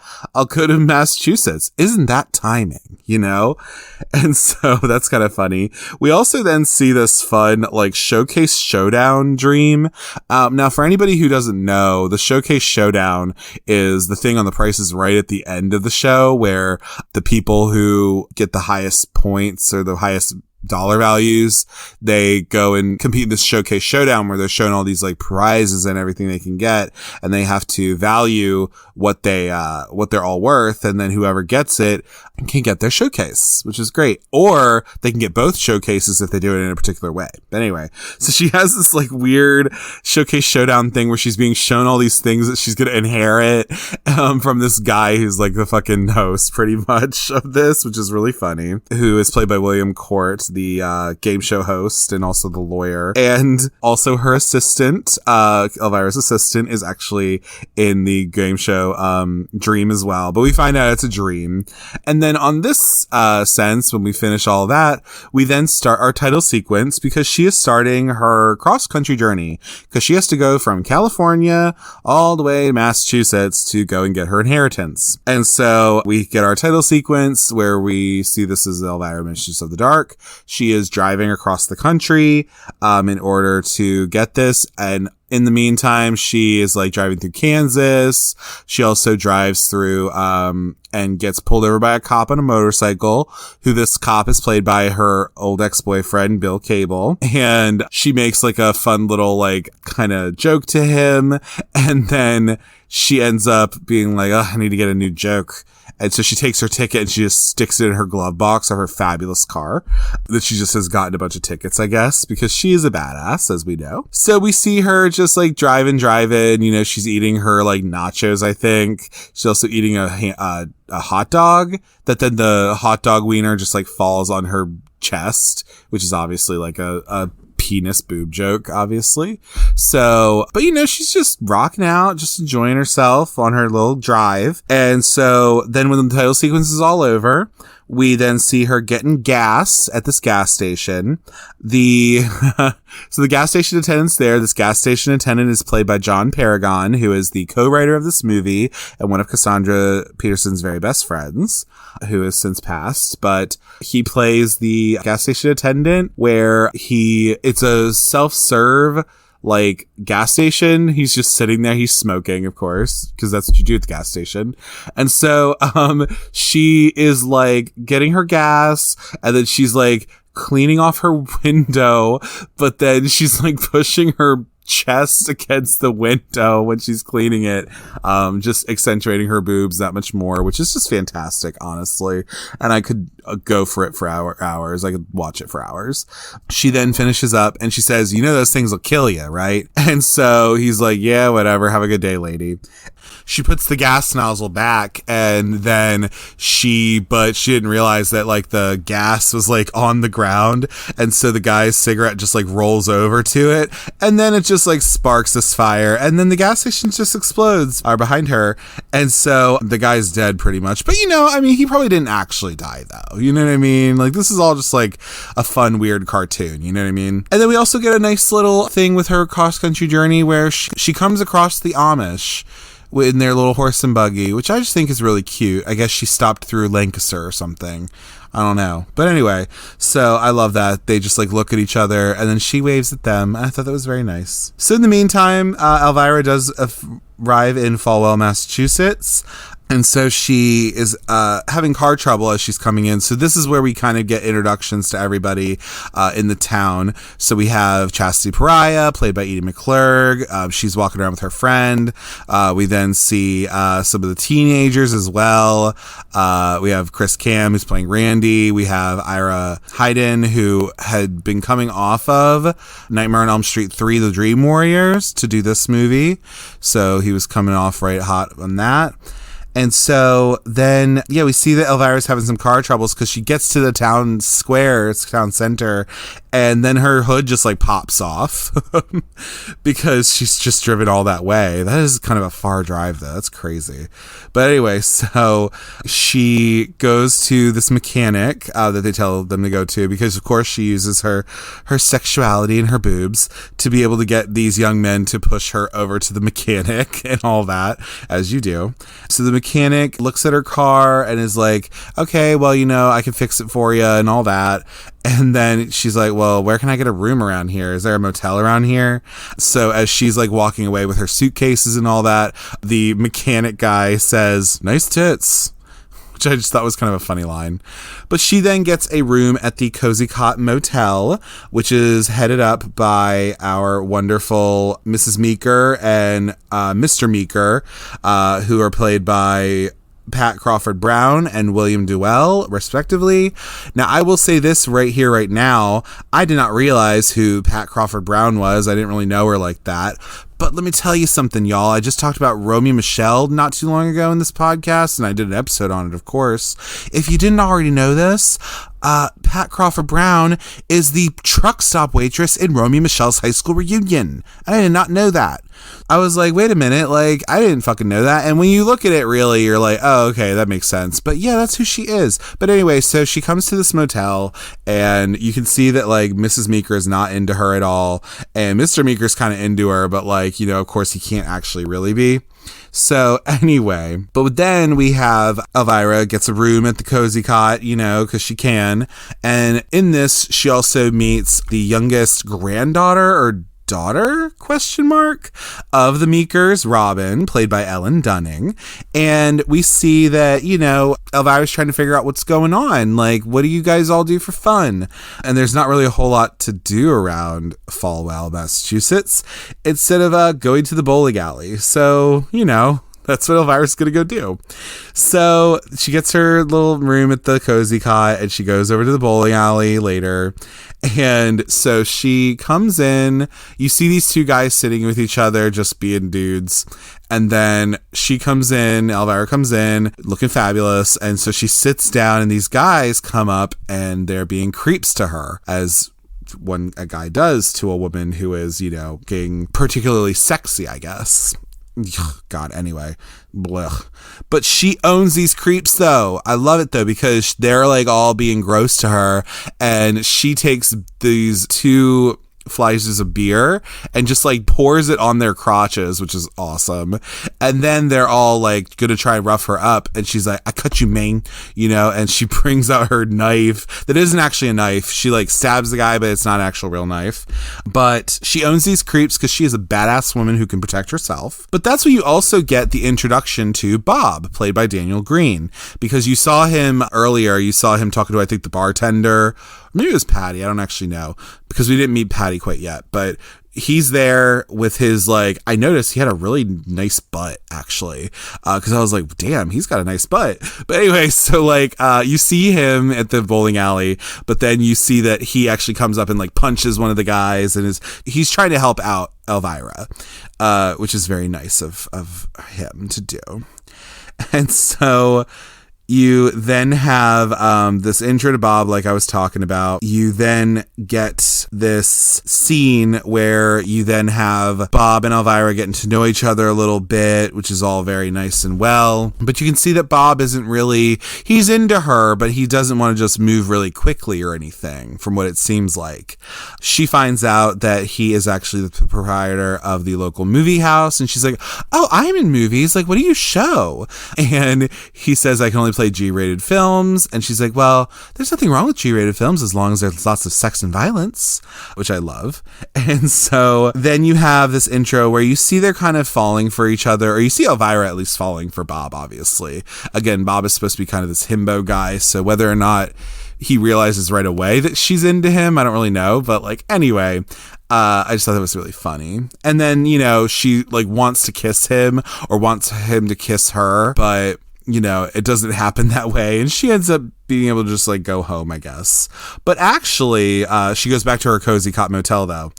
go to Massachusetts. Isn't that timing? And so that's kind of funny. We also then see this fun like showcase showdown dream. Now for anybody who doesn't know, the showcase showdown is the thing on The Price is Right at the end of the show where the people who get the highest points or the highest dollar values, they go and compete in this showcase showdown where they're showing all these like prizes and everything they can get, and they have to value what they're all worth, and then whoever gets it can get their showcase, which is great. Or they can get both showcases if they do it in a particular way. But anyway, so she has this like weird showcase showdown thing where she's being shown all these things that she's going to inherit from this guy who's like the fucking host pretty much of this, which is really funny, who is played by William Court. the game show host and also the lawyer. And also her assistant, Elvira's assistant, is actually in the game show dream as well. But we find out it's a dream. And then on this sense, when we finish all of that, we then start our title sequence because she is starting her cross-country journey because she has to go from California all the way to Massachusetts to go and get her inheritance. And so we get our title sequence where we see this is Elvira, Mistress of the Dark. She is driving across the country in order to get this, and in the meantime, she is like driving through Kansas. She also drives through, and gets pulled over by a cop on a motorcycle, who this cop is played by her old ex-boyfriend, Bill Cable. And she makes like a fun little like kind of joke to him. And then she ends up being like, oh, I need to get a new joke. And so she takes her ticket and she just sticks it in her glove box of her fabulous car that she just has gotten a bunch of tickets, I guess, because she is a badass, as we know. So we see her just like driving, you know, she's eating her like nachos, I think. She's also eating a hot dog that then the hot dog wiener just like falls on her chest, which is obviously like a penis boob joke, obviously. So, but you know, she's just rocking out, just enjoying herself on her little drive. And so then when the title sequence is all over, we then see her getting gas at this gas station. So the gas station attendant's there. This gas station attendant is played by John Paragon, who is the co-writer of this movie and one of Cassandra Peterson's very best friends, who has since passed. But he plays the gas station attendant where it's a self-serve like gas station. He's just sitting there. He's smoking, of course, because that's what you do at the gas station. And so, she is like getting her gas, and then she's like cleaning off her window, but then she's like pushing her chest against the window when she's cleaning it, just accentuating her boobs that much more, which is just fantastic, honestly. And I could go for it for hours. I could watch it for hours. She then finishes up and she says, you know, those things will kill you, right? And so he's like, yeah, whatever. Have a good day, lady. She puts the gas nozzle back, and then but she didn't realize that like the gas was like on the ground. And so the guy's cigarette just like rolls over to it, and then it just like sparks this fire, and then the gas station just explodes behind her. And so the guy's dead pretty much. But you know, I mean, he probably didn't actually die though. You know what I mean? Like, this is all just like a fun, weird cartoon. You know what I mean? And then we also get a nice little thing with her cross-country journey where she comes across the Amish in their little horse and buggy, which I just think is really cute. I guess she stopped through Lancaster or something. I don't know. But anyway, so I love that. They just like look at each other and then she waves at them. I thought that was very nice. So in the meantime, Elvira does arrive in Fallwell, Massachusetts. And so she is having car trouble as she's coming in. So this is where we kind of get introductions to everybody in the town. So we have Chastity Pariah, played by Edie McClurg. She's walking around with her friend. We then see some of the teenagers as well. We have Chris Cam, who's playing Randy. We have Ira Hayden, who had been coming off of Nightmare on Elm Street 3, The Dream Warriors, to do this movie. So he was coming off right hot on that. And so then, yeah, we see that Elvira's having some car troubles because she gets to the town square, it's town center, and then her hood just like pops off because she's just driven all that way. That is kind of a far drive though. That's crazy. But anyway, so she goes to this mechanic that they tell them to go to because of course she uses her sexuality and her boobs to be able to get these young men to push her over to the mechanic and all that, as you do. So the mechanic looks at her car and is like, okay, well, you know, I can fix it for you and all that. And then she's like, well, where can I get a room around here? Is there a motel around here? So as she's like walking away with her suitcases and all that, the mechanic guy says, nice tits, which I just thought was kind of a funny line. But she then gets a room at the Cozy Cot Motel, which is headed up by our wonderful Mrs. Meeker and Mr. Meeker, who are played by Pat Crawford Brown and William Duell, respectively. Now, I will say this right here, right now. I did not realize who Pat Crawford Brown was. I didn't really know her like that. But let me tell you something, y'all. I just talked about Romy Michelle not too long ago in this podcast, and I did an episode on it, of course. If you didn't already know this, Pat Crawford Brown is the truck stop waitress in Romy Michelle's high school reunion. I did not know that. I was like, wait a minute, like, I didn't fucking know that. And when you look at it, really, you're like, oh, okay, that makes sense. But yeah, that's who she is. But anyway, so she comes to this motel, and you can see that, like, Mrs. Meeker is not into her at all. And Mr. Meeker's kind of into her, but, like, you know, of course, he can't actually really be. So anyway, but then we have Elvira gets a room at the Cozy Cot, you know, because she can. And in this, she also meets the youngest granddaughter or daughter of the Meekers, Robin, played by Ellen Dunning. And we see that, you know, Elvira's trying to figure out what's going on. Like, what do you guys all do for fun? And there's not really a whole lot to do around Fallwell, Massachusetts, instead of going to the bowling alley. So, you know, that's what Elvira's going to go do. So she gets her little room at the Cozy Cot, and she goes over to the bowling alley later. And so she comes in, you see these two guys sitting with each other, just being dudes. And then she comes in, Elvira comes in looking fabulous. And so she sits down, and these guys come up, and they're being creeps to her, as a guy does to a woman who is, you know, getting particularly sexy, I guess. God, anyway, blech. But she owns these creeps, though. I love it, though, because they're like all being gross to her, and she takes these two flashes of beer and just like pours it on their crotches, which is awesome. And then they're all like gonna try and rough her up, and she's like, I cut you, man, you know. And she brings out her knife that isn't actually a knife. She like stabs the guy, but it's not an actual real knife. But she owns these creeps because she is a badass woman who can protect herself. But that's where you also get the introduction to Bob, played by Daniel Greene, because you saw him earlier. You saw him talking to, I think, the bartender. Maybe it was Patty. I don't actually know, because we didn't meet Patty quite yet. But he's there with his, like, I noticed he had a really nice butt, actually, because I was like, damn, he's got a nice butt. But anyway, so like you see him at the bowling alley, but then you see that he actually comes up and like punches one of the guys, and he's trying to help out Elvira, which is very nice of him to do. And so you then have this intro to Bob, like I was talking about. You then get this scene where you then have Bob and Elvira getting to know each other a little bit, which is all very nice and well. But you can see that Bob isn't really, he's into her, but he doesn't want to just move really quickly or anything, from what it seems like. She finds out that he is actually the proprietor of the local movie house, and she's like, oh, I'm in movies. Like, what do you show? And he says, I can only play G-rated films. And she's like, well, there's nothing wrong with G-rated films as long as there's lots of sex and violence, which I love. And so then you have this intro where you see they're kind of falling for each other, or you see Elvira at least falling for Bob, obviously. Again, Bob is supposed to be kind of this himbo guy, so whether or not he realizes right away that she's into him, I don't really know. But like, anyway, I just thought that was really funny. And then, you know, she like wants to kiss him, or wants him to kiss her, but you know, it doesn't happen that way. And she ends up being able to just like go home, I guess. But actually, she goes back to her Cozy Cot motel, though.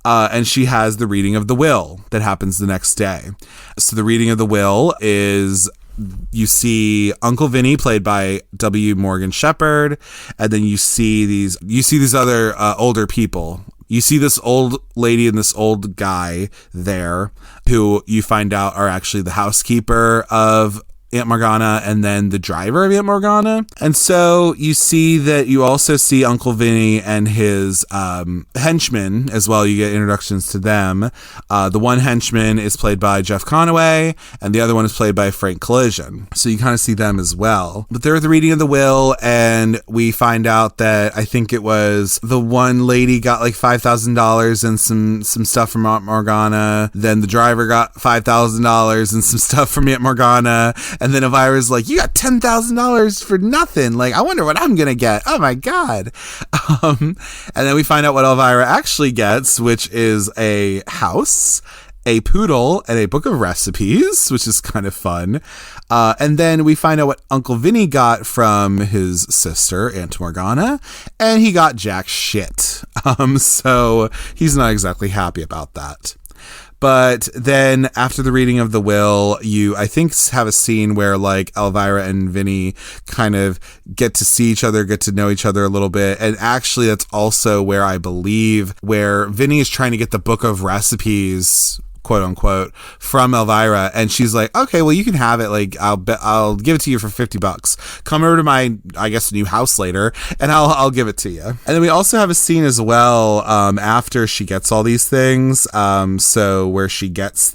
And she has the reading of the will that happens the next day. So the reading of the will is, you see Uncle Vinny, played by W. Morgan Sheppard. And then you see these other older people. You see this old lady and this old guy there, who you find out are actually the housekeeper of Aunt Morgana and then the driver of Aunt Morgana. And so you see that you also see Uncle Vinny and his henchmen as well. You get introductions to them. The one henchman is played by Jeff Conaway, and the other one is played by Frank Collision. So you kind of see them as well. But they're at the reading of the will, and we find out that I think it was the one lady got like $5,000 and some stuff from Aunt Morgana. Then the driver got $5,000 and some stuff from Aunt Morgana. And then Elvira's like, you got $10,000 for nothing. Like, I wonder what I'm going to get. Oh my God. And then we find out what Elvira actually gets, which is a house, a poodle, and a book of recipes, which is kind of fun. And then we find out what Uncle Vinny got from his sister, Aunt Morgana, and he got jack shit. So he's not exactly happy about that. But then after the reading of the will, you, I think, have a scene where like Elvira and Vinny kind of get to see each other, get to know each other a little bit. And actually that's also where I believe where Vinny is trying to get the book of recipes, quote unquote, from Elvira, and she's like, okay, well, you can have it, like I'll give it to you for $50. Come over to my, I guess, new house later and I'll give it to you. And then we also have a scene as well after she gets all these things, so where she goes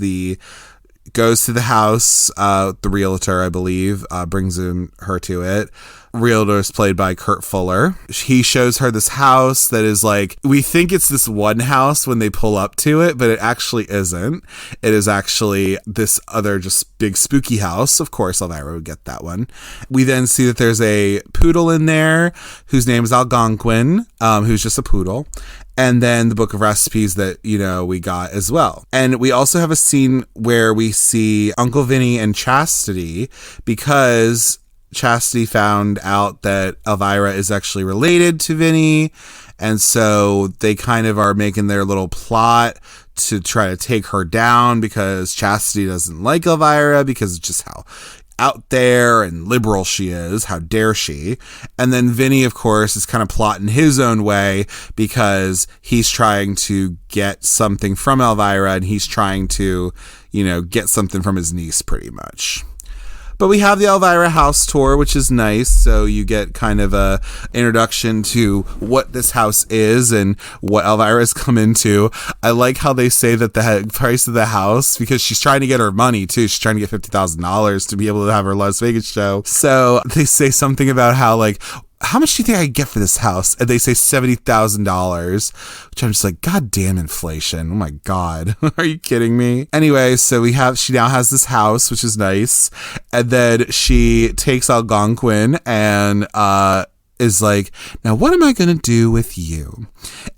to the house, the realtor, I believe, brings her to it. Realtor is played by Kurt Fuller. He shows her this house that is like, we think it's this one house when they pull up to it, but it actually isn't. It is actually this other just big spooky house. Of course, Elvira would get that one. We then see that there's a poodle in there whose name is Algonquin, who's just a poodle. And then the book of recipes that, you know, we got as well. And we also have a scene where we see Uncle Vinny and Chastity, because Chastity found out that Elvira is actually related to Vinny. And so they kind of are making their little plot to try to take her down, because Chastity doesn't like Elvira because of just how out there and liberal she is. How dare she? And then Vinny, of course, is kind of plotting his own way because he's trying to get something from Elvira, and he's trying to, you know, get something from his niece pretty much. But we have the Elvira house tour, which is nice. So you get kind of a introduction to what this house is and what Elvira's come into. I like how they say that the price of the house, because she's trying to get her money too. She's trying to get $50,000 to be able to have her Las Vegas show. So they say something about how, like, how much do you think I get for this house? And they say $70,000, which I'm just like, God damn inflation. Oh my God. Are you kidding me? Anyway, so she now has this house, which is nice. And then she takes Algonquin and, is like, now what am I going to do with you?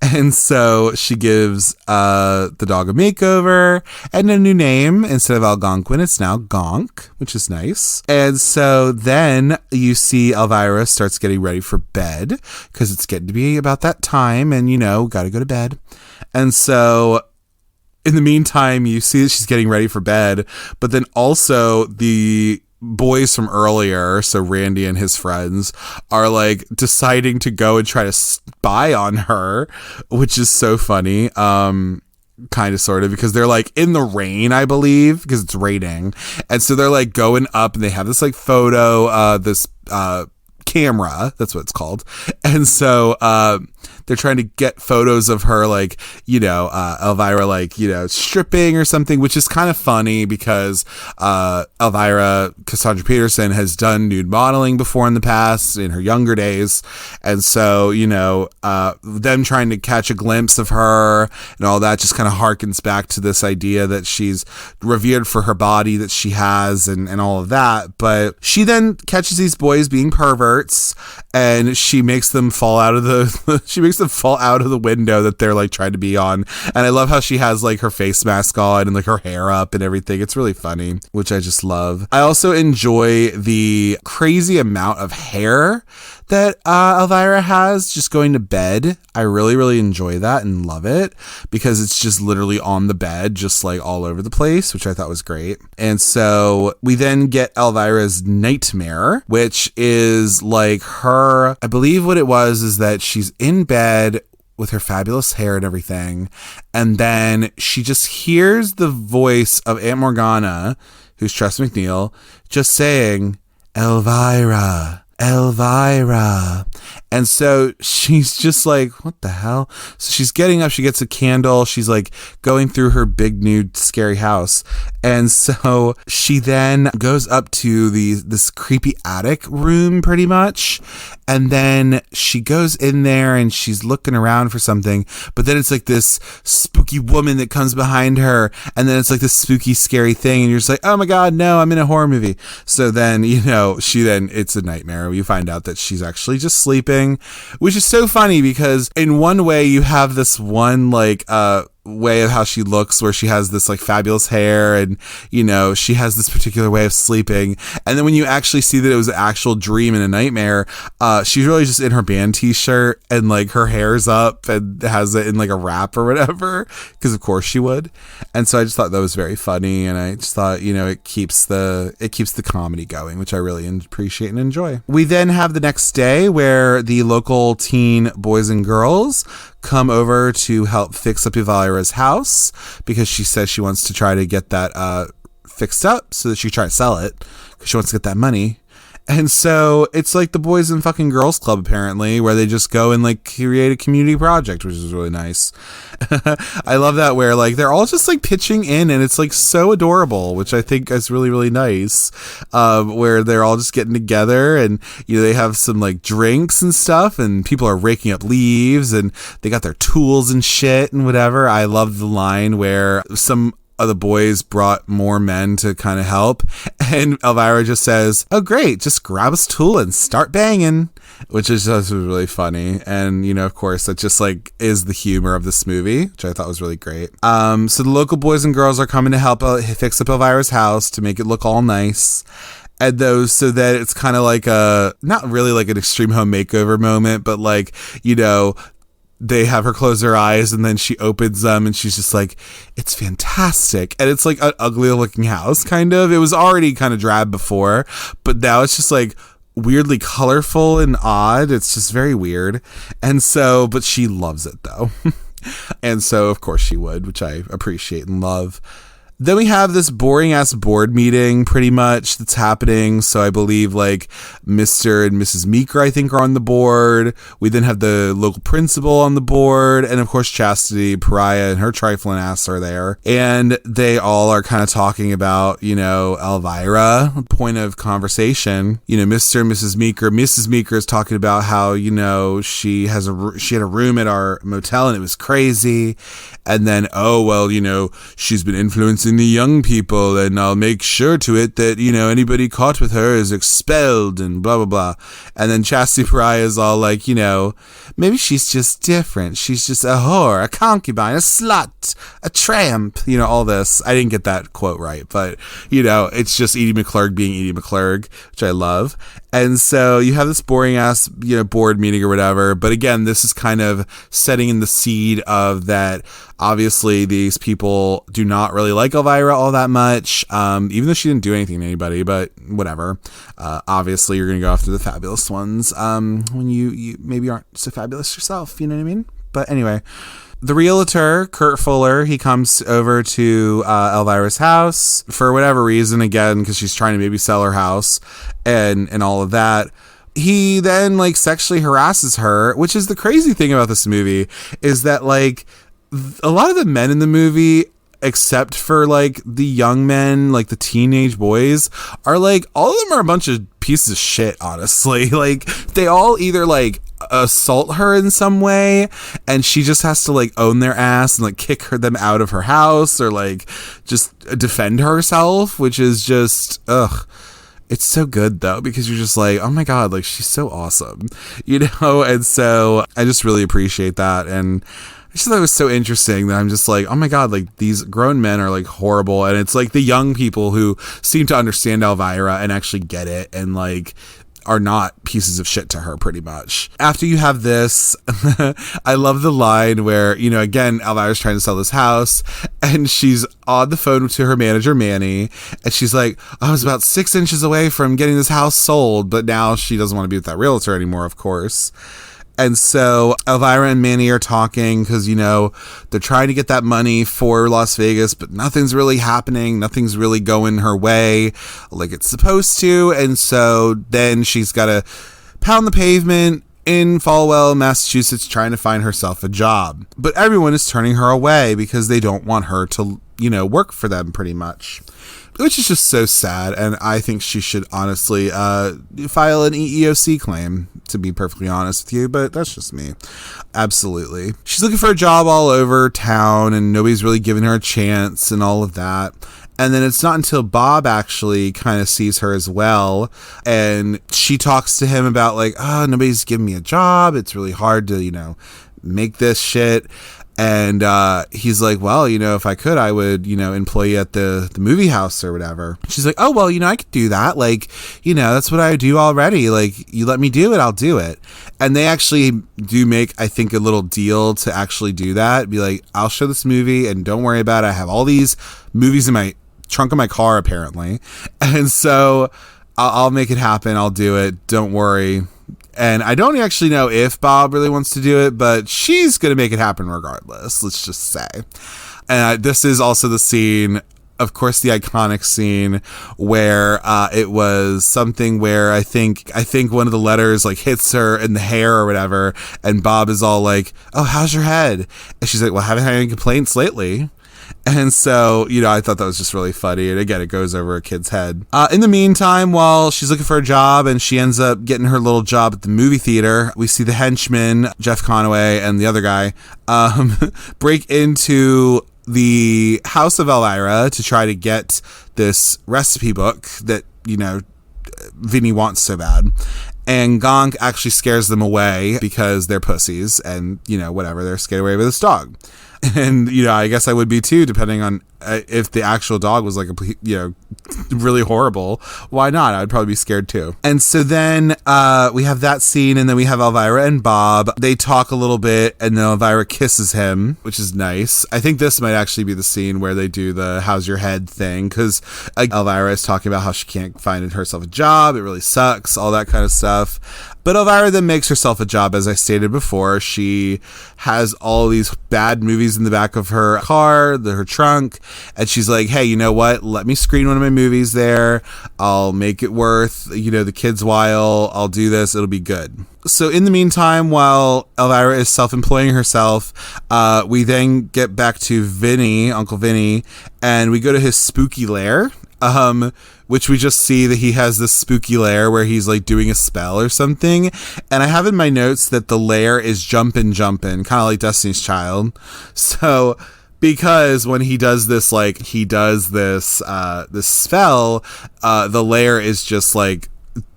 And so she gives the dog a makeover and a new name. Instead of Algonquin, it's now Gonk, which is nice. And so then you see Elvira starts getting ready for bed, because it's getting to be about that time, and, you know, got to go to bed. And so in the meantime, you see that she's getting ready for bed, but then also the boys from earlier, so Randy and his friends, are like deciding to go and try to spy on her, which is so funny. Kind of, sort of, because they're like in the rain, I believe, because it's raining. And so they're like going up, and they have this like photo, this camera, that's what it's called. And so they're trying to get photos of her, like, you know, Elvira, like, you know, stripping or something, which is kind of funny because Elvira, Cassandra Peterson, has done nude modeling before in the past, in her younger days. And so, you know, them trying to catch a glimpse of her and all that just kind of harkens back to this idea that she's revered for her body that she has, and all of that. But she then catches these boys being perverts, and she makes them fall out of the window that they're like trying to be on. And I love how she has like her face mask on and like her hair up and everything. It's really funny, which I just love. I also enjoy the crazy amount of hair that Elvira has just going to bed. I really, really enjoy that and love it, because it's just literally on the bed, just like all over the place, which I thought was great. And so we then get Elvira's nightmare, which is like her, I believe what it was is that she's in bed with her fabulous hair and everything, and then she just hears the voice of Aunt Morgana, who's Tress MacNeille, just saying, Elvira, Elvira. And so she's just like, what the hell? So she's getting up, she gets a candle, she's like going through her big new scary house. And so she then goes up to this creepy attic room pretty much. And then she goes in there and she's looking around for something, but then it's like this spooky woman that comes behind her, and then it's like this spooky, scary thing, and you're just like, oh my God, no, I'm in a horror movie. So then, you know, it's a nightmare. You find out that she's actually just sleeping, which is so funny because in one way you have this one like way of how she looks, where she has this like fabulous hair, and you know, she has this particular way of sleeping. And then when you actually see that it was an actual dream and a nightmare, she's really just in her band t-shirt, and like her hair's up and has it in like a wrap or whatever, because of course she would. And so I just thought that was very funny, and I just thought, you know, it keeps the comedy going, which I really appreciate and enjoy. We then have the next day where the local teen boys and girls come over to help fix up Elvira's house, because she says she wants to try to get that fixed up so that she can try to sell it, because she wants to get that money. And so it's like the Boys and fucking Girls Club, apparently, where they just go and like create a community project, which is really nice. I love that, where like they're all just like pitching in, and it's like so adorable, which I think is really, really nice. Where they're all just getting together, and you know, they have some like drinks and stuff, and people are raking up leaves, and they got their tools and shit and whatever. I love the line where some of the boys brought more men to kind of help, and Elvira just says, "Oh great, just grab a tool and start banging," which is just really funny. And you know, of course, that just like is the humor of this movie, which I thought was really great. So the local boys and girls are coming to help fix up Elvira's house to make it look all nice. And those, so that it's kind of like not really like an extreme home makeover moment, but like, you know, they have her close her eyes, and then she opens them, and she's just like, "It's fantastic." And it's like an ugly looking house, kind of. It was already kind of drab before, but now it's just like weirdly colorful and odd. It's just very weird. And so, but she loves it though. And so of course she would, which I appreciate and love. Then we have this boring ass board meeting pretty much that's happening. So I believe like Mr. and Mrs. Meeker, I think, are on the board. We then have the local principal on the board. And of course, Chastity, Pariah, and her trifling ass are there. And they all are kind of talking about, you know, Elvira, point of conversation. You know, Mr. and Mrs. Meeker is talking about how, you know, she had a room at our motel and it was crazy. And then, oh, well, you know, she's been influencing the young people, and I'll make sure to it that, you know, anybody caught with her is expelled and blah, blah, blah. And then Chastity Pariah is all like, you know, maybe she's just different. She's just a whore, a concubine, a slut, a tramp, you know, all this. I didn't get that quote right, but, you know, it's just Edie McClurg being Edie McClurg, which I love. And so you have this boring ass, you know, board meeting or whatever. But again, this is kind of setting in the seed of that. Obviously, these people do not really like Elvira all that much, even though she didn't do anything to anybody, but whatever. Obviously, you're going to go after the fabulous ones when you maybe aren't so fabulous yourself, you know what I mean? But anyway, the realtor, Kurt Fuller, he comes over to Elvira's house for whatever reason, again, because she's trying to maybe sell her house and all of that. He then like sexually harasses her, which is the crazy thing about this movie, is that like a lot of the men in the movie, except for like the young men, like the teenage boys, are like, all of them are a bunch of pieces of shit, honestly. Like they all either like assault her in some way, and she just has to like own their ass and like kick them out of her house, or like just defend herself, which is just ugh. It's so good though, because you're just like, oh my God, like she's so awesome, you know? And so I just really appreciate that. And I just thought it was so interesting that I'm just like, oh my God, like these grown men are like horrible. And it's like the young people who seem to understand Elvira and actually get it, and like are not pieces of shit to her pretty much. After you have this, I love the line where, you know, again, Elvira's trying to sell this house, and she's on the phone to her manager, Manny, and she's like, I was about 6 inches away from getting this house sold, but now she doesn't want to be with that realtor anymore, of course. And so Elvira and Manny are talking because, you know, they're trying to get that money for Las Vegas, but nothing's really happening. Nothing's really going her way like it's supposed to. And so then she's got to pound the pavement in Fallwell, Massachusetts, trying to find herself a job. But everyone is turning her away because they don't want her to, you know, work for them pretty much. Which is just so sad, and I think she should honestly file an EEOC claim, to be perfectly honest with you, but that's just me. Absolutely. She's looking for a job all over town, and nobody's really giving her a chance and all of that. And then it's not until Bob actually kind of sees her as well, and she talks to him about like, oh, nobody's giving me a job. It's really hard to, you know, make this shit. And he's like, well, if I could, I would, employ you at the movie house or whatever. She's like, oh, well, I could do that. Like, that's what I do already. Like, you let me do it, I'll do it. And they actually do make, I think, a little deal to actually do that. Be like, I'll show this movie and don't worry about it. I have all these movies in my trunk of my car, apparently. And so I'll make it happen. I'll do it. Don't worry. And I don't actually know if Bob really wants to do it, but she's going to make it happen regardless, let's just say. And this is also the scene, of course, the iconic scene where it was something where I think one of the letters like hits her in the hair or whatever. And Bob is all like, oh, how's your head? And she's like, well, I haven't had any complaints lately. And so, I thought that was just really funny. And again, it goes over a kid's head. In the meantime, while she's looking for a job and she ends up getting her little job at the movie theater, we see the henchman, Jeff Conaway, and the other guy break into the house of Elvira to try to get this recipe book that, Vinny wants so bad. And Gonk actually scares them away because they're pussies and, whatever, they're scared away with this dog. And, I guess I would be too, depending on if the actual dog was like, really horrible. Why not? I'd probably be scared too. And so then we have that scene, and then we have Elvira and Bob. They talk a little bit, and then Elvira kisses him, which is nice. I think this might actually be the scene where they do the how's your head thing, because Elvira is talking about how she can't find herself a job. It really sucks, all that kind of stuff. But Elvira then makes herself a job, as I stated before. She has all these bad movies in the back of her car, her trunk, and she's like, hey, you know what? Let me screen one of my movies there. I'll make it worth, the kids' while. I'll do this. It'll be good. So in the meantime, while Elvira is self-employing herself, we then get back to Vinny, Uncle Vinny, and we go to his spooky lair. Which we just see that he has this spooky lair where he's like doing a spell or something. And I have in my notes that the lair is jumpin', kind of like Destiny's Child. So because when he does this, this spell, the lair is just like,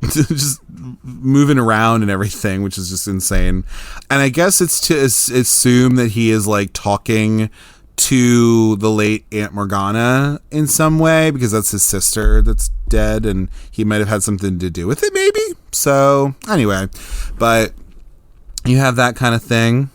just moving around and everything, which is just insane. And I guess it's to assume that he is like talking to the late Aunt Morgana in some way, because that's his sister that's dead, and he might have had something to do with it, maybe. So anyway, but you have that kind of thing.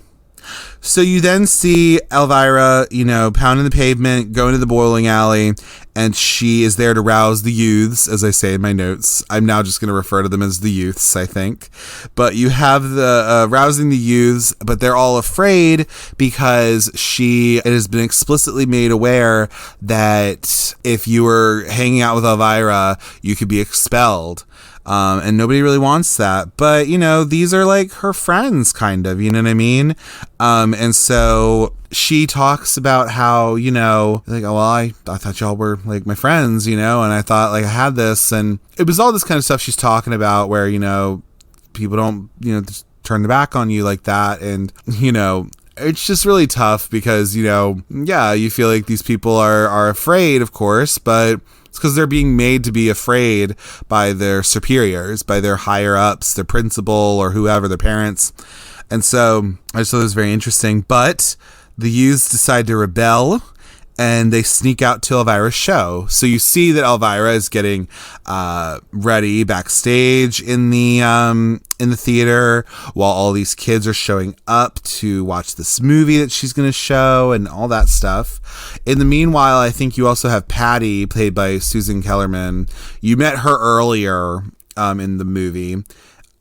So you then see Elvira, pounding the pavement, going to the bowling alley, and she is there to rouse the youths, as I say in my notes. I'm now just going to refer to them as the youths, I think. But you have the rousing the youths, but they're all afraid because it has been explicitly made aware that if you were hanging out with Elvira, you could be expelled. And nobody really wants that. But, these are like her friends, kind of, you know what I mean? And so she talks about how, like, oh, well, I thought y'all were like my friends, and I thought like I had this, and it was all this kind of stuff she's talking about where, people don't, just turn their back on you like that. And, it's just really tough because, you feel like these people are afraid, of course, but it's because they're being made to be afraid by their superiors, by their higher ups, their principal or whoever, their parents. And so I just thought it was very interesting. But the youths decide to rebel, and they sneak out to Elvira's show. So you see that Elvira is getting ready backstage in the theater while all these kids are showing up to watch this movie that she's going to show and all that stuff. In the meanwhile, I think you also have Patty, played by Susan Kellerman. You met her earlier in the movie.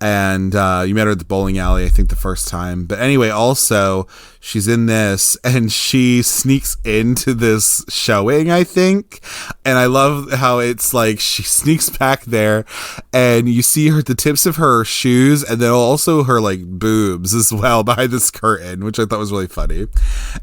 And you met her at the bowling alley, I think, the first time. But anyway, also, she's in this, and she sneaks into this showing, I think. And I love how it's like she sneaks back there, and you see the tips of her shoes, and then also her like boobs as well behind this curtain, which I thought was really funny.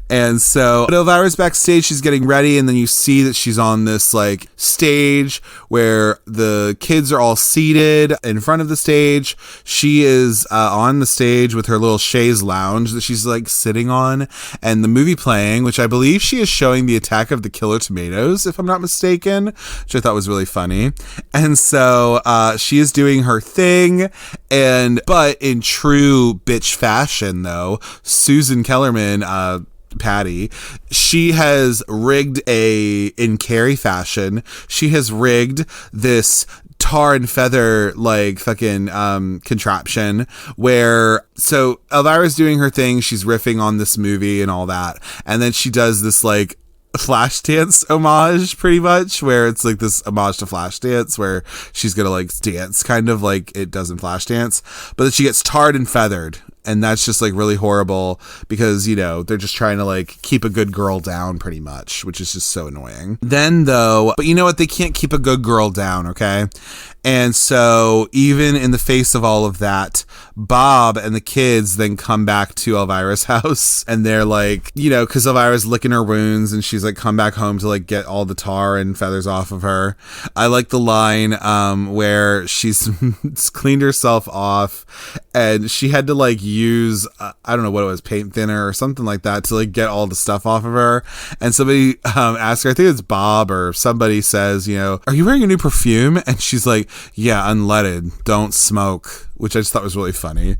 And so Elvira's backstage, she's getting ready, and then you see that she's on this like stage where the kids are all seated in front of the stage. She is on the stage with her little chaise lounge that she's like sitting on, and the movie playing, which I believe she is showing the Attack of the Killer Tomatoes, if I'm not mistaken, which I thought was really funny. And so she is doing her thing, but in true bitch fashion, though, Susan Kellerman Patty, she has rigged in Carrie fashion, she has rigged this tar and feather like fucking contraption where so Elvira's doing her thing, she's riffing on this movie and all that, and then she does this like Flashdance homage pretty much, where it's like this homage to Flashdance where she's gonna like dance kind of like it does in Flashdance, but then she gets tarred and feathered. And that's just like really horrible because, you know, they're just trying to like keep a good girl down pretty much, which is just so annoying. Then though, but you know what? They can't keep a good girl down. Okay. And so even in the face of all of that, Bob and the kids then come back to Elvira's house and they're like, you know, because Elvira's licking her wounds and she's like come back home to like get all the tar and feathers off of her. I like the line where she's cleaned herself off and she had to like use I don't know what it was, paint thinner or something like that to like get all the stuff off of her. And somebody asked her, I think it's Bob or somebody says, you know, are you wearing a new perfume? And she's like, yeah, unleaded, don't smoke, which I just thought was really funny.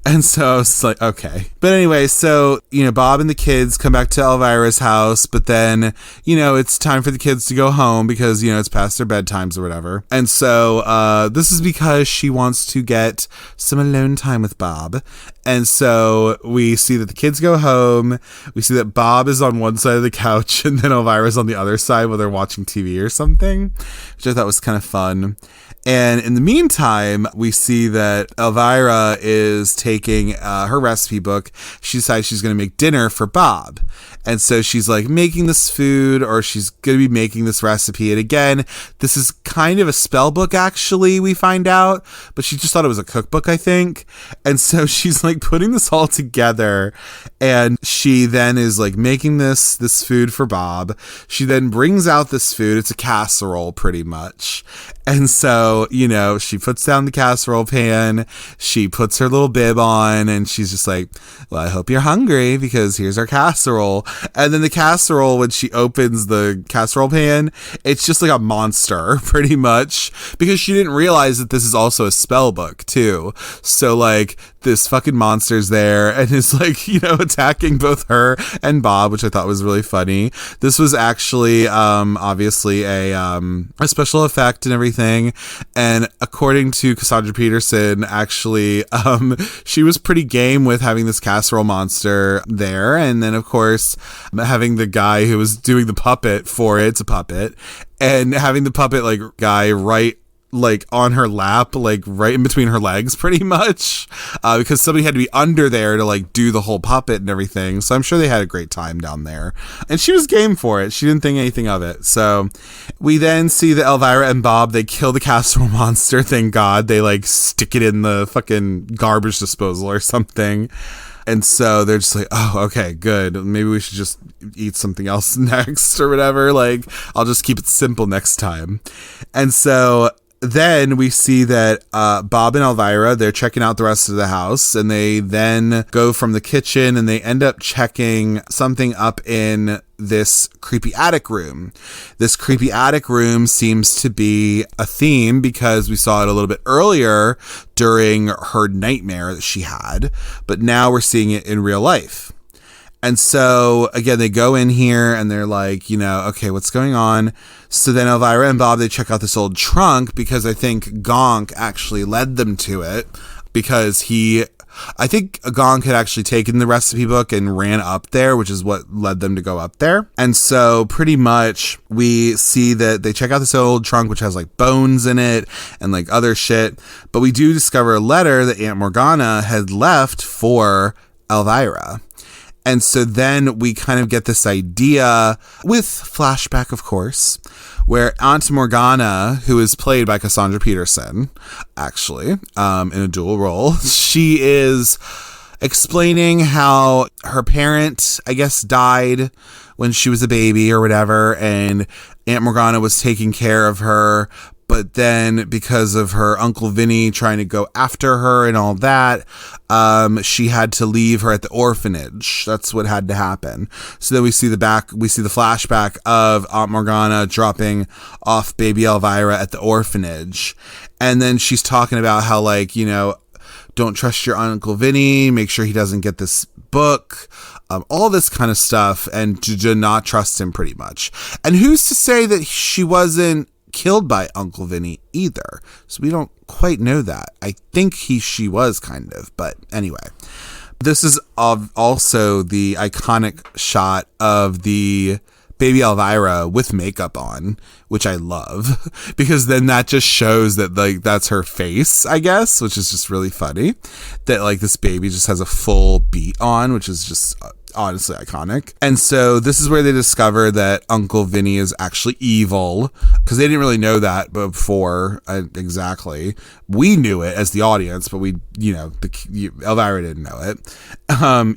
And so I was like, okay. But anyway, so, you know, Bob and the kids come back to Elvira's house, but then, you know, it's time for the kids to go home because, you know, it's past their bedtimes or whatever. And so this is because she wants to get some alone time with Bob. And so we see that the kids go home. We see that Bob is on one side of the couch and then Elvira's on the other side while they're watching TV or something, which I thought was kind of fun. And in the meantime, we see that Elvira is taking her recipe book. She decides she's going to make dinner for Bob. And so she's like making this food, or she's going to be making this recipe. And again, this is kind of a spell book, actually, we find out. But she just thought it was a cookbook, I think. And so she's like putting this all together. And she then is like making this food for Bob. She then brings out this food. It's a casserole, pretty much. And so, you know, she puts down the casserole pan, she puts her little bib on, and she's just like, well, I hope you're hungry because here's our casserole. And then the casserole, when she opens the casserole pan, it's just like a monster, pretty much, because she didn't realize that this is also a spell book, too. So, like, this fucking monster's there and is like, you know, attacking both her and Bob, which I thought was really funny. This was actually, obviously a special effect and everything. And according to Cassandra Peterson, actually, she was pretty game with having this casserole monster there. And then, of course, having the guy who was doing the puppet for it's a puppet, and having the puppet like guy right like on her lap, like right in between her legs, pretty much, because somebody had to be under there to like do the whole puppet and everything. So I'm sure they had a great time down there, and she was game for it. She didn't think anything of it. So we then see that Elvira and Bob, they kill the casserole monster. Thank God. They like stick it in the fucking garbage disposal or something. And so they're just like, oh, okay, good. Maybe we should just eat something else next or whatever. Like, I'll just keep it simple next time. And so then we see that Bob and Elvira, they're checking out the rest of the house, and they then go from the kitchen and they end up checking something up in this creepy attic room. This creepy attic room seems to be a theme because we saw it a little bit earlier during her nightmare that she had, but now we're seeing it in real life. And so, again, they go in here and they're like, you know, okay, what's going on? So then Elvira and Bob, they check out this old trunk because I think Gonk actually led them to it because I think Gonk had actually taken the recipe book and ran up there, which is what led them to go up there. And so pretty much we see that they check out this old trunk, which has like bones in it and like other shit. But we do discover a letter that Aunt Morgana had left for Elvira. And so then we kind of get this idea, with flashback, of course, where Aunt Morgana, who is played by Cassandra Peterson, actually, in a dual role, she is explaining how her parent, I guess, died when she was a baby or whatever, and Aunt Morgana was taking care of her. But then because of her Uncle Vinny trying to go after her and all that, she had to leave her at the orphanage. That's what had to happen. So then we see the flashback of Aunt Morgana dropping off baby Elvira at the orphanage. And then she's talking about how, like, you know, don't trust your Uncle Vinny, make sure he doesn't get this book, all this kind of stuff, and to not trust him pretty much. And who's to say that she wasn't killed by Uncle Vinny either? So we don't quite know that. I think she was kind of, but anyway. This is also the iconic shot of the baby Elvira with makeup on, which I love, because then that just shows that like that's her face, I guess, which is just really funny, that like this baby just has a full beat on, which is just honestly iconic. And so this is where they discover that Uncle Vinny is actually evil, because they didn't really know that before. Exactly, we knew it as the audience, but Elvira didn't know it,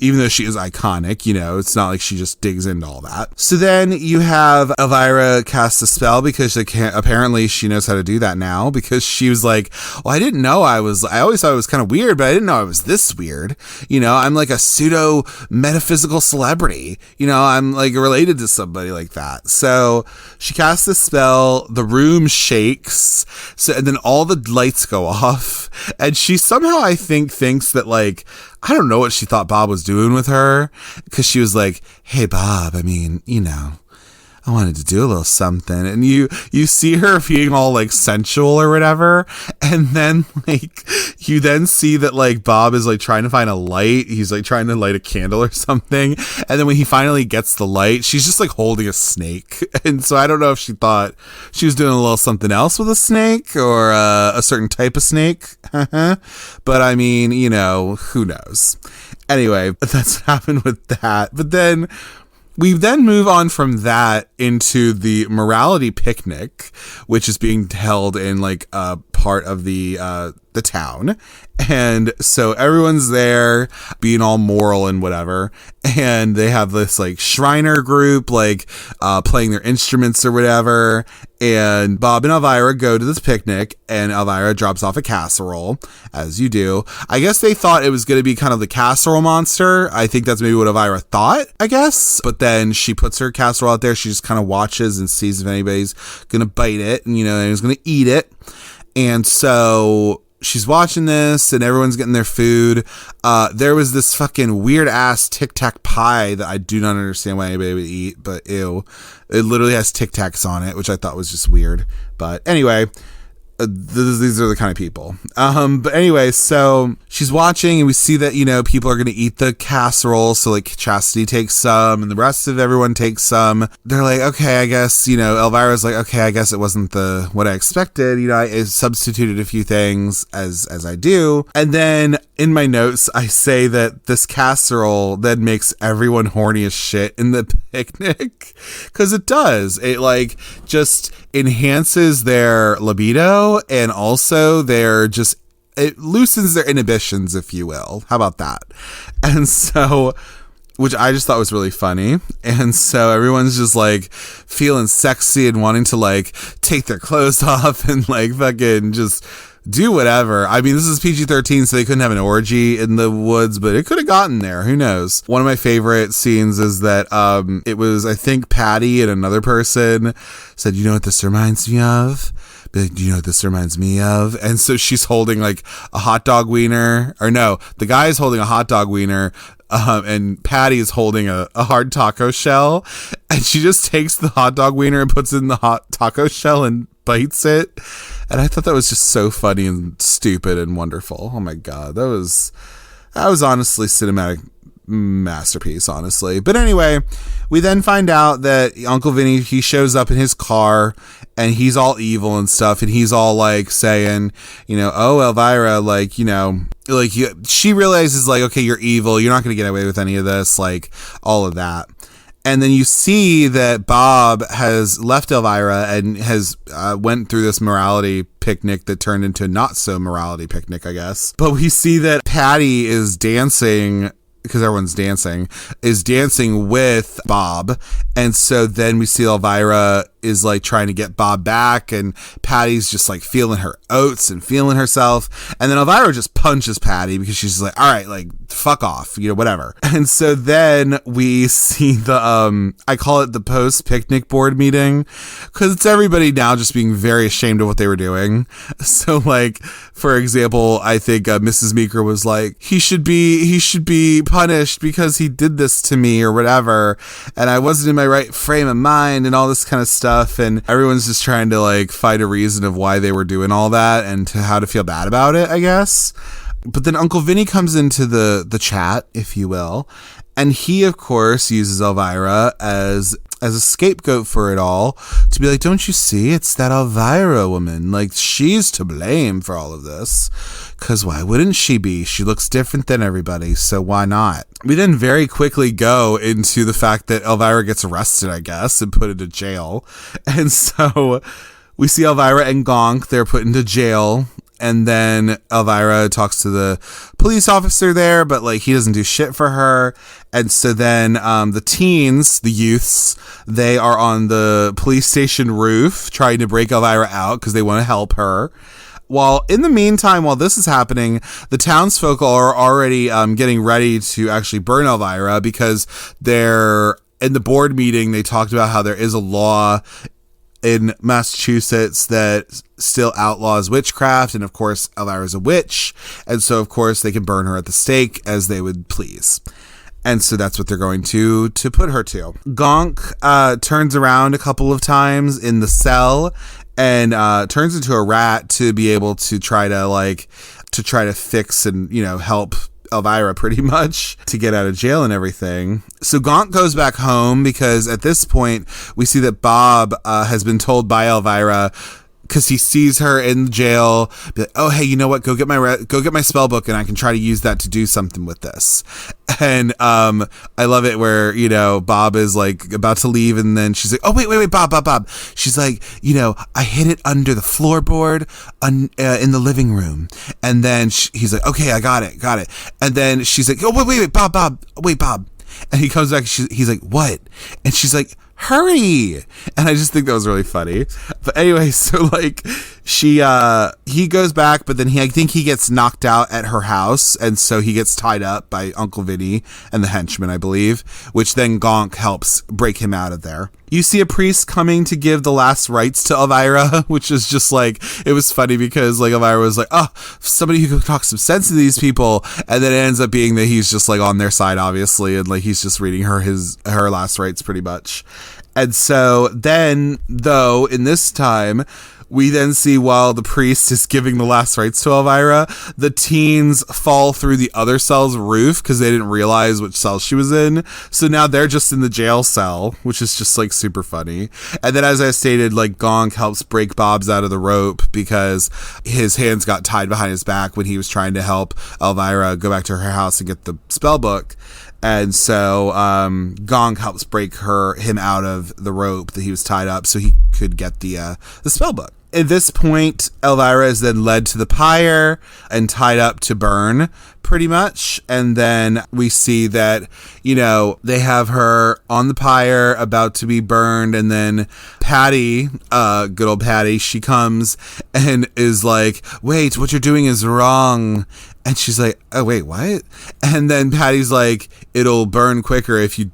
even though she is iconic. It's not like she just digs into all that. So then you have Elvira cast a spell, because apparently she knows how to do that now, because she was like, well, I didn't know I always thought it was kind of weird, but I didn't know I was this weird. I'm like a pseudo metaphysical celebrity. I'm like related to somebody like that. So she casts the spell, the room shakes, and then all the lights go off, and she somehow, I think, thinks that, like, I don't know what she thought Bob was doing with her, because she was like, hey Bob, I mean, I wanted to do a little something. And you see her being all like sensual or whatever. And then like, you then see that like Bob is like trying to find a light. He's like trying to light a candle or something. And then when he finally gets the light, she's just like holding a snake. And so I don't know if she thought she was doing a little something else with a snake, or a certain type of snake. But I mean, who knows? Anyway, that's what happened with that. But then we then move on from that into the morality picnic, which is being held in like a part of the town. And so everyone's there being all moral and whatever. And they have this like Shriner group, like playing their instruments or whatever. And Bob and Elvira go to this picnic, and Elvira drops off a casserole, as you do. I guess they thought it was going to be kind of the casserole monster. I think that's maybe what Elvira thought, I guess. But then she puts her casserole out there. She just kind of watches and sees if anybody's going to bite it, and anyone's going to eat it. And so she's watching this, and everyone's getting their food. There was this fucking weird ass Tic Tac pie that I do not understand why anybody would eat, but ew. It literally has Tic Tacs on it, which I thought was just weird. But anyway, these are the kind of people. But anyway, so she's watching, and we see that, people are going to eat the casserole. So like Chastity takes some, and the rest of everyone takes some. They're like, okay, I guess, Elvira's like, okay, I guess it wasn't what I expected. I substituted a few things as I do. And then in my notes, I say that this casserole then makes everyone horny as shit in the picnic. 'Cause it does. It like just enhances their libido, and also it loosens their inhibitions, if you will. How about that? And so, which I just thought was really funny. And so everyone's just like feeling sexy and wanting to like take their clothes off and like fucking just do whatever. I mean, this is PG-13, so they couldn't have an orgy in the woods, but it could have gotten there. Who knows? One of my favorite scenes is that it was, I think, Patty and another person said, you know what this reminds me of? Do you know what this reminds me of? And so she's holding like a hot dog wiener, or no, the guy is holding a hot dog wiener, and Patty is holding a hard taco shell, and she just takes the hot dog wiener and puts it in the hot taco shell and bites it. And I thought that was just so funny and stupid and wonderful. Oh my God. That was honestly cinematic masterpiece, honestly. But anyway, we then find out that Uncle Vinny, he shows up in his car, and he's all evil and stuff, and he's all like saying, oh, Elvira, like, she realizes like, okay, you're evil, you're not going to get away with any of this, like all of that. And then you see that Bob has left Elvira and has went through this morality picnic that turned into not so morality picnic, I guess. But we see that Patty is dancing, because everyone's dancing with Bob. And so then we see Elvira is like trying to get Bob back, and Patty's just like feeling her oats and feeling herself. And then Elvira just punches Patty because she's like, all right, like fuck off, whatever. And so then we see the, I call it the post picnic board meeting, because it's everybody now just being very ashamed of what they were doing. So like, for example, I think Mrs. Meeker was like, he should be punished because he did this to me or whatever. And I wasn't in my right frame of mind and all this kind of stuff. And everyone's just trying to like find a reason of why they were doing all that and to how to feel bad about it, I guess. But then Uncle Vinny comes into the chat, if you will. And he, of course, uses Elvira as a scapegoat for it all, to be like, don't you see, it's that Elvira woman, like she's to blame for all of this, because why wouldn't she be? She looks different than everybody, so why not? We then very quickly go into the fact that Elvira gets arrested, I guess, and put into jail. And so we see Elvira and Gonk, they're put into jail. And then Elvira talks to the police officer there, but like he doesn't do shit for her. And so then the teens, the youths, they are on the police station roof trying to break Elvira out because they want to help her. While in the meantime, while this is happening, the townsfolk are already getting ready to actually burn Elvira, because they're in the board meeting. They talked about how there is a law in Massachusetts that still outlaws witchcraft, and of course Elvira's a witch, and so of course they can burn her at the stake as they would please. And so that's what they're going to put her to. Gonk turns around a couple of times in the cell and turns into a rat to be able to try to fix and help Elvira pretty much to get out of jail and everything. So Gonk goes back home because at this point we see that Bob has been told by Elvira, because he sees her in jail, be like, oh, hey, you know what? Go get my spell book and I can try to use that to do something with this. And I love it where, Bob is like about to leave, and then she's like, oh, wait, Bob. She's like, I hid it under the floorboard in the living room. And then he's like, okay, I got it. And then she's like, oh, wait, Bob. And he comes back, he's like, what? And she's like, hurry. And I just think that was really funny. But anyway, so like he goes back, but then I think he gets knocked out at her house, and so he gets tied up by Uncle Vinny and the henchmen, I believe, which then Gonk helps break him out of there. You see a priest coming to give the last rites to Elvira, which is just like, it was funny because like Elvira was like, oh, somebody who can talk some sense to these people, and then it ends up being that he's just like on their side, obviously, and like he's just reading her her last rites pretty much. And so then, though, in this time, we then see while the priest is giving the last rites to Elvira, the teens fall through the other cell's roof because they didn't realize which cell she was in. So now they're just in the jail cell, which is just like super funny. And then, as I stated, like Gonk helps break Bob's out of the rope because his hands got tied behind his back when he was trying to help Elvira go back to her house and get the spell book. And so Gonk helps break him out of the rope that he was tied up so he could get the spell book. At this point, Elvira is then led to the pyre and tied up to burn, pretty much. And then we see that, they have her on the pyre about to be burned. And then Patty, good old Patty, she comes and is like, wait, what you're doing is wrong. And she's like, oh, wait, what? And then Patty's like, it'll burn quicker if you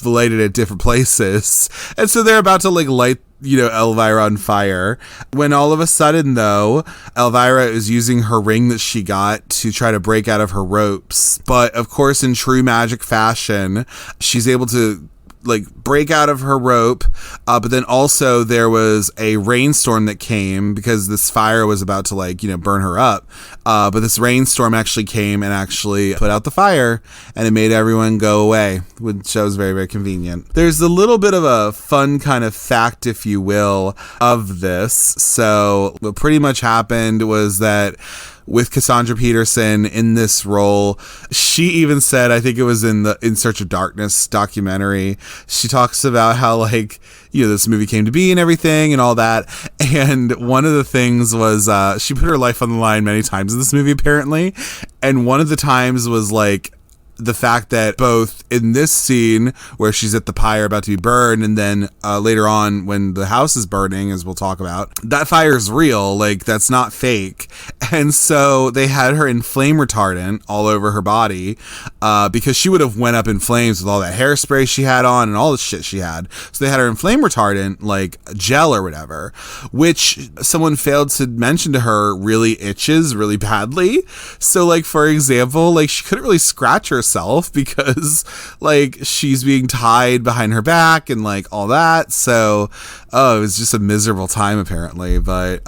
light it at different places. And so they're about to like light Elvira on fire, when all of a sudden, though, Elvira is using her ring that she got to try to break out of her ropes. But of course, in true magic fashion, she's able to like break out of her rope, but then also there was a rainstorm that came because this fire was about to like burn her up, but this rainstorm actually came and actually put out the fire, and it made everyone go away, which was very, very convenient. There's a little bit of a fun kind of fact, if you will, of this. So what pretty much happened was that with Cassandra Peterson in this role, she even said, I think it was in the In Search of Darkness documentary, she talks about how like, this movie came to be and everything and all that. And one of the things was, she put her life on the line many times in this movie, apparently. And one of the times was like, the fact that both in this scene where she's at the pyre about to be burned, and then later on when the house is burning, as we'll talk about, that fire is real. Like, that's not fake. And so they had her in flame retardant all over her body because she would have went up in flames with all that hairspray she had on and all the shit she had. So they had her in flame retardant, like gel or whatever, which someone failed to mention to her really itches really badly. So, like, for example, like, she couldn't really scratch herself because, like, she's being tied behind her back and, like, all that. So, it was just a miserable time, apparently. But,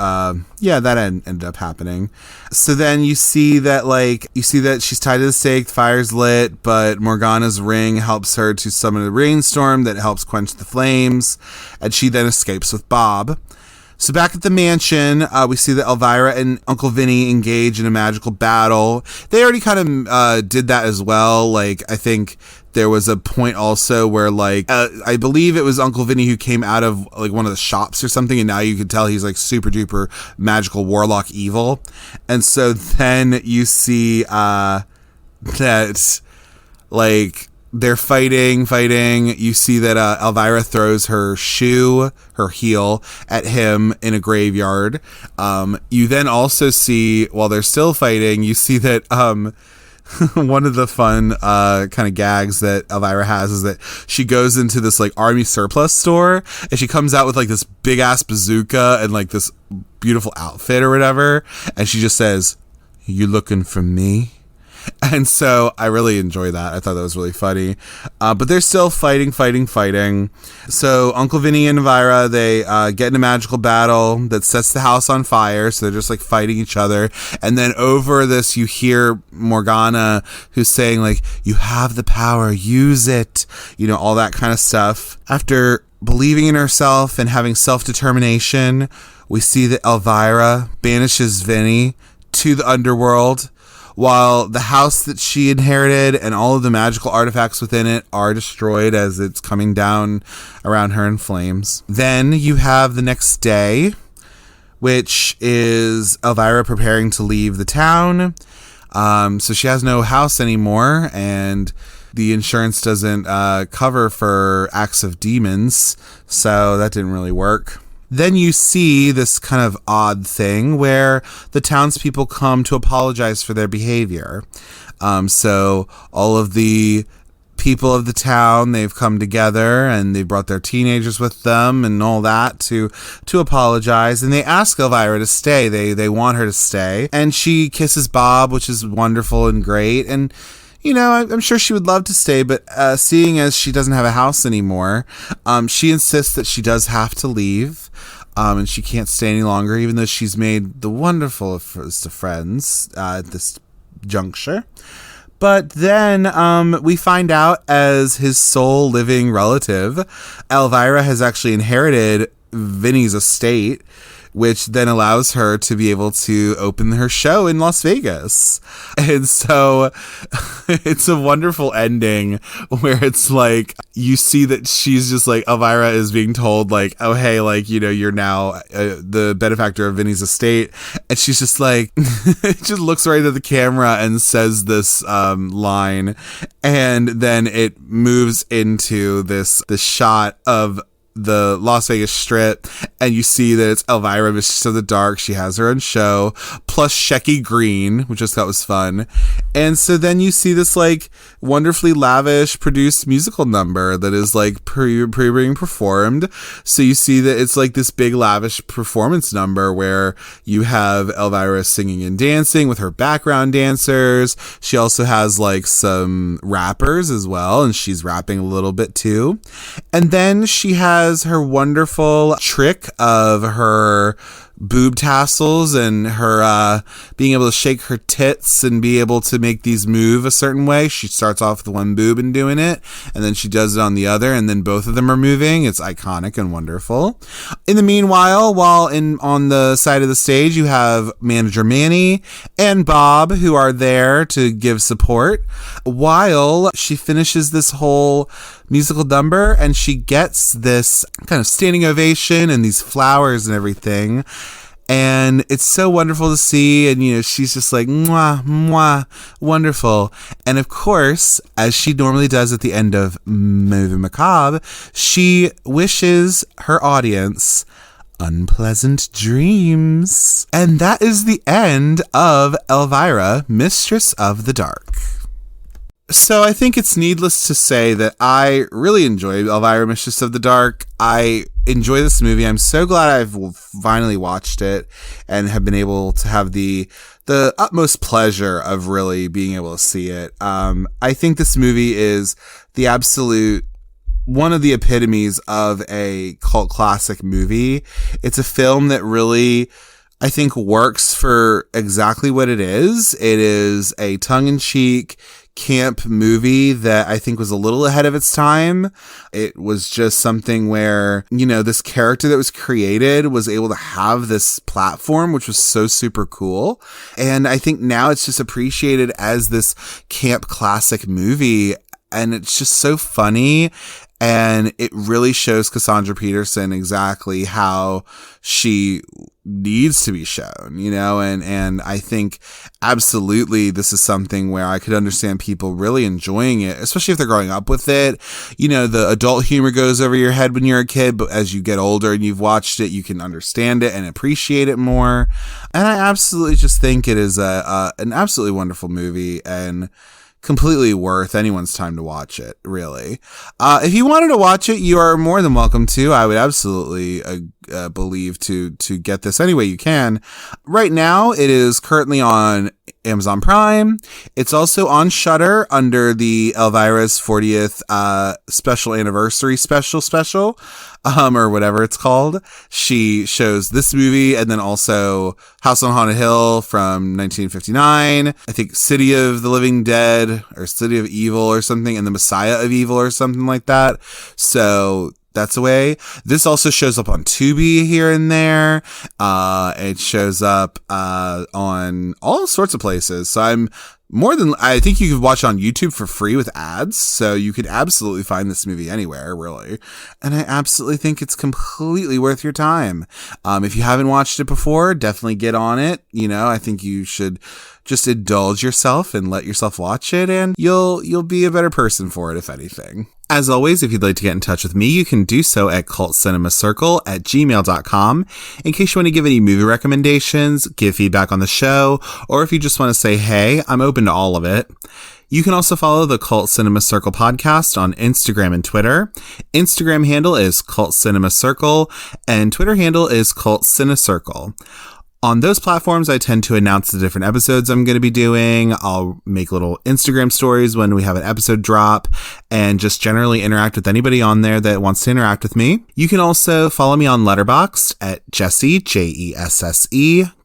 yeah, that ended up happening. So then you see that she's tied to the stake, the fire's lit, but Morgana's ring helps her to summon a rainstorm that helps quench the flames, and she then escapes with Bob. So back at the mansion, we see that Elvira and Uncle Vinny engage in a magical battle. They already kind of did that as well. Like, I think there was a point also where, like, I believe it was Uncle Vinny who came out of, like, one of the shops or something, and now you can tell he's, like, super duper magical warlock evil. And so then you see that, like, they're fighting. You see that Elvira throws her heel at him in a graveyard. You then also see, while they're still fighting, you see that one of the fun kind of gags that Elvira has is that she goes into this, like, army surplus store, and she comes out with, like, this big ass bazooka and, like, this beautiful outfit or whatever, and she just says, "You looking for me?" And so I really enjoy that. I thought that was really funny. But they're still fighting. So Uncle Vinny and Elvira, they get in a magical battle that sets the house on fire. So they're just, like, fighting each other. And then over this, you hear Morgana, who's saying, like, "You have the power, use it." You know, all that kind of stuff. After believing in herself and having self-determination, we see that Elvira banishes Vinny to the underworld, while the house that she inherited and all of the magical artifacts within it are destroyed as it's coming down around her in flames. Then you have the next day, which is Elvira preparing to leave the town. So she has no house anymore, and the insurance doesn't cover for acts of demons, so that didn't really work. Then you see this kind of odd thing where the townspeople come to apologize for their behavior. So all of the people of the town, they've come together and they brought their teenagers with them and all that to apologize. And they ask Elvira to stay. They want her to stay. And she kisses Bob, which is wonderful and great. And, you know, I'm sure she would love to stay, but seeing as she doesn't have a house anymore, she insists that she does have to leave, and she can't stay any longer, even though she's made the wonderfulest of friends at this juncture. But then we find out, as his sole living relative, Elvira has actually inherited Vinny's estate, which then allows her to be able to open her show in Las Vegas. And so it's a wonderful ending where it's like, you see that she's just like, Elvira is being told, like, oh, hey, like, you know, you're now the benefactor of Vinny's estate. And she's just like, just looks right at the camera and says this line. And then it moves into this shot of the Las Vegas Strip, and you see that it's Elvira, Mistress of the Dark. She has her own show, plus Greene, which I thought was fun. And so then you see this, like, wonderfully lavish produced musical number that is, like, being performed. So you see that it's like this big lavish performance number where you have Elvira singing and dancing with her background dancers. She also has, like, some rappers as well, and she's rapping a little bit too. And then she has her wonderful trick of her boob tassels and her being able to shake her tits and be able to make these move a certain way. She starts off with one boob and doing it, and then she does it on the other, and then both of them are moving. It's iconic and wonderful. In the meanwhile, while on the side of the stage, you have manager Manny and Bob, who are there to give support while she finishes this whole musical number, and she gets this kind of standing ovation and these flowers and everything. And And it's so wonderful to see. And, you know, she's just like, mwah, mwah, wonderful. And of course, as she normally does at the end of Movie Macabre, she wishes her audience unpleasant dreams. And that is the end of Elvira, Mistress of the Dark. So I think it's needless to say that I really enjoy Elvira, Mistress of the Dark. I enjoy this movie. I'm so glad I've finally watched it and have been able to have the utmost pleasure of really being able to see it. I think this movie is the absolute one of the epitomes of a cult classic movie. It's a film that really, I think, works for exactly what it is. It is a tongue-in-cheek camp movie that I think was a little ahead of its time. It was just something where, you know, this character that was created was able to have this platform, which was so super cool. And I think now it's just appreciated as this camp classic movie. And it's just so funny. And it really shows Cassandra Peterson exactly how she needs to be shown, you know, and I think absolutely this is something where I could understand people really enjoying it, especially if they're growing up with it. You know, the adult humor goes over your head when you're a kid, but as you get older and you've watched it, you can understand it and appreciate it more. And I absolutely just think it is an absolutely wonderful movie and completely worth anyone's time to watch it, really. If you wanted to watch it, you are more than welcome to. I would absolutely believe to get this any way you can. Right now, it is currently on Amazon Prime. It's also on Shudder under the Elvira's 40th special anniversary special, or whatever it's called. She shows this movie and then also House on Haunted Hill from 1959. I think City of the Living Dead or City of Evil or something, and The Messiah of Evil or something like that. So that's a way. This also shows up on Tubi here and there. It shows up on all sorts of places. So I think you could watch it on YouTube for free with ads. So you could absolutely find this movie anywhere, really. And I absolutely think it's completely worth your time. If you haven't watched it before, definitely get on it. You know, I think you should just indulge yourself and let yourself watch it, and you'll be a better person for it, if anything. As always, if you'd like to get in touch with me, you can do so at cultcinemacircle@gmail.com. In case you want to give any movie recommendations, give feedback on the show, or if you just want to say hey, I'm open to all of it. You can also follow the Cult Cinema Circle podcast on Instagram and Twitter. Instagram handle is Cult Cinema Circle, and Twitter handle is Cult Cinecircle. On those platforms, I tend to announce the different episodes I'm going to be doing. I'll make little Instagram stories when we have an episode drop and just generally interact with anybody on there that wants to interact with me. You can also follow me on Letterboxd at Jesse, Jesse,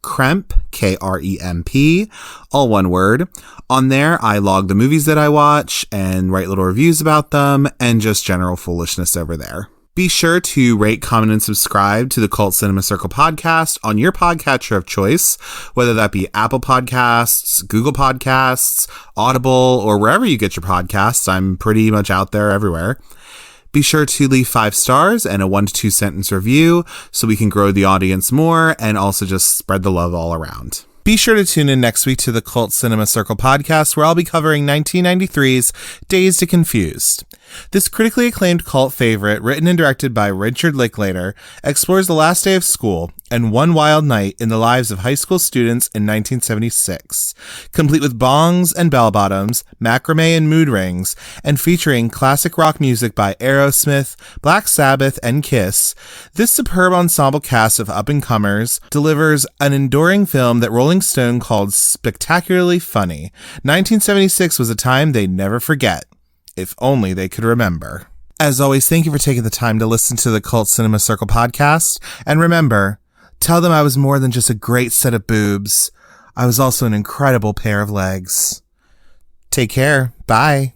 Kremp, Kremp, all one word. On there, I log the movies that I watch and write little reviews about them and just general foolishness over there. Be sure to rate, comment, and subscribe to the Cult Cinema Circle podcast on your podcatcher of choice, whether that be Apple Podcasts, Google Podcasts, Audible, or wherever you get your podcasts. I'm pretty much out there everywhere. Be sure to leave 5 stars and a 1 to 2 sentence review so we can grow the audience more and also just spread the love all around. Be sure to tune in next week to the Cult Cinema Circle podcast, where I'll be covering 1993's Dazed and Confused. This critically acclaimed cult favorite, written and directed by Richard Linklater, explores the last day of school and one wild night in the lives of high school students in 1976. Complete with bongs and bell-bottoms, macrame and mood rings, and featuring classic rock music by Aerosmith, Black Sabbath, and Kiss, this superb ensemble cast of up-and-comers delivers an enduring film that Rolling Stone called spectacularly funny. 1976 was a time they'd never forget. If only they could remember. As always, thank you for taking the time to listen to the Cult Cinema Circle podcast. And remember, tell them I was more than just a great set of boobs. I was also an incredible pair of legs. Take care. Bye.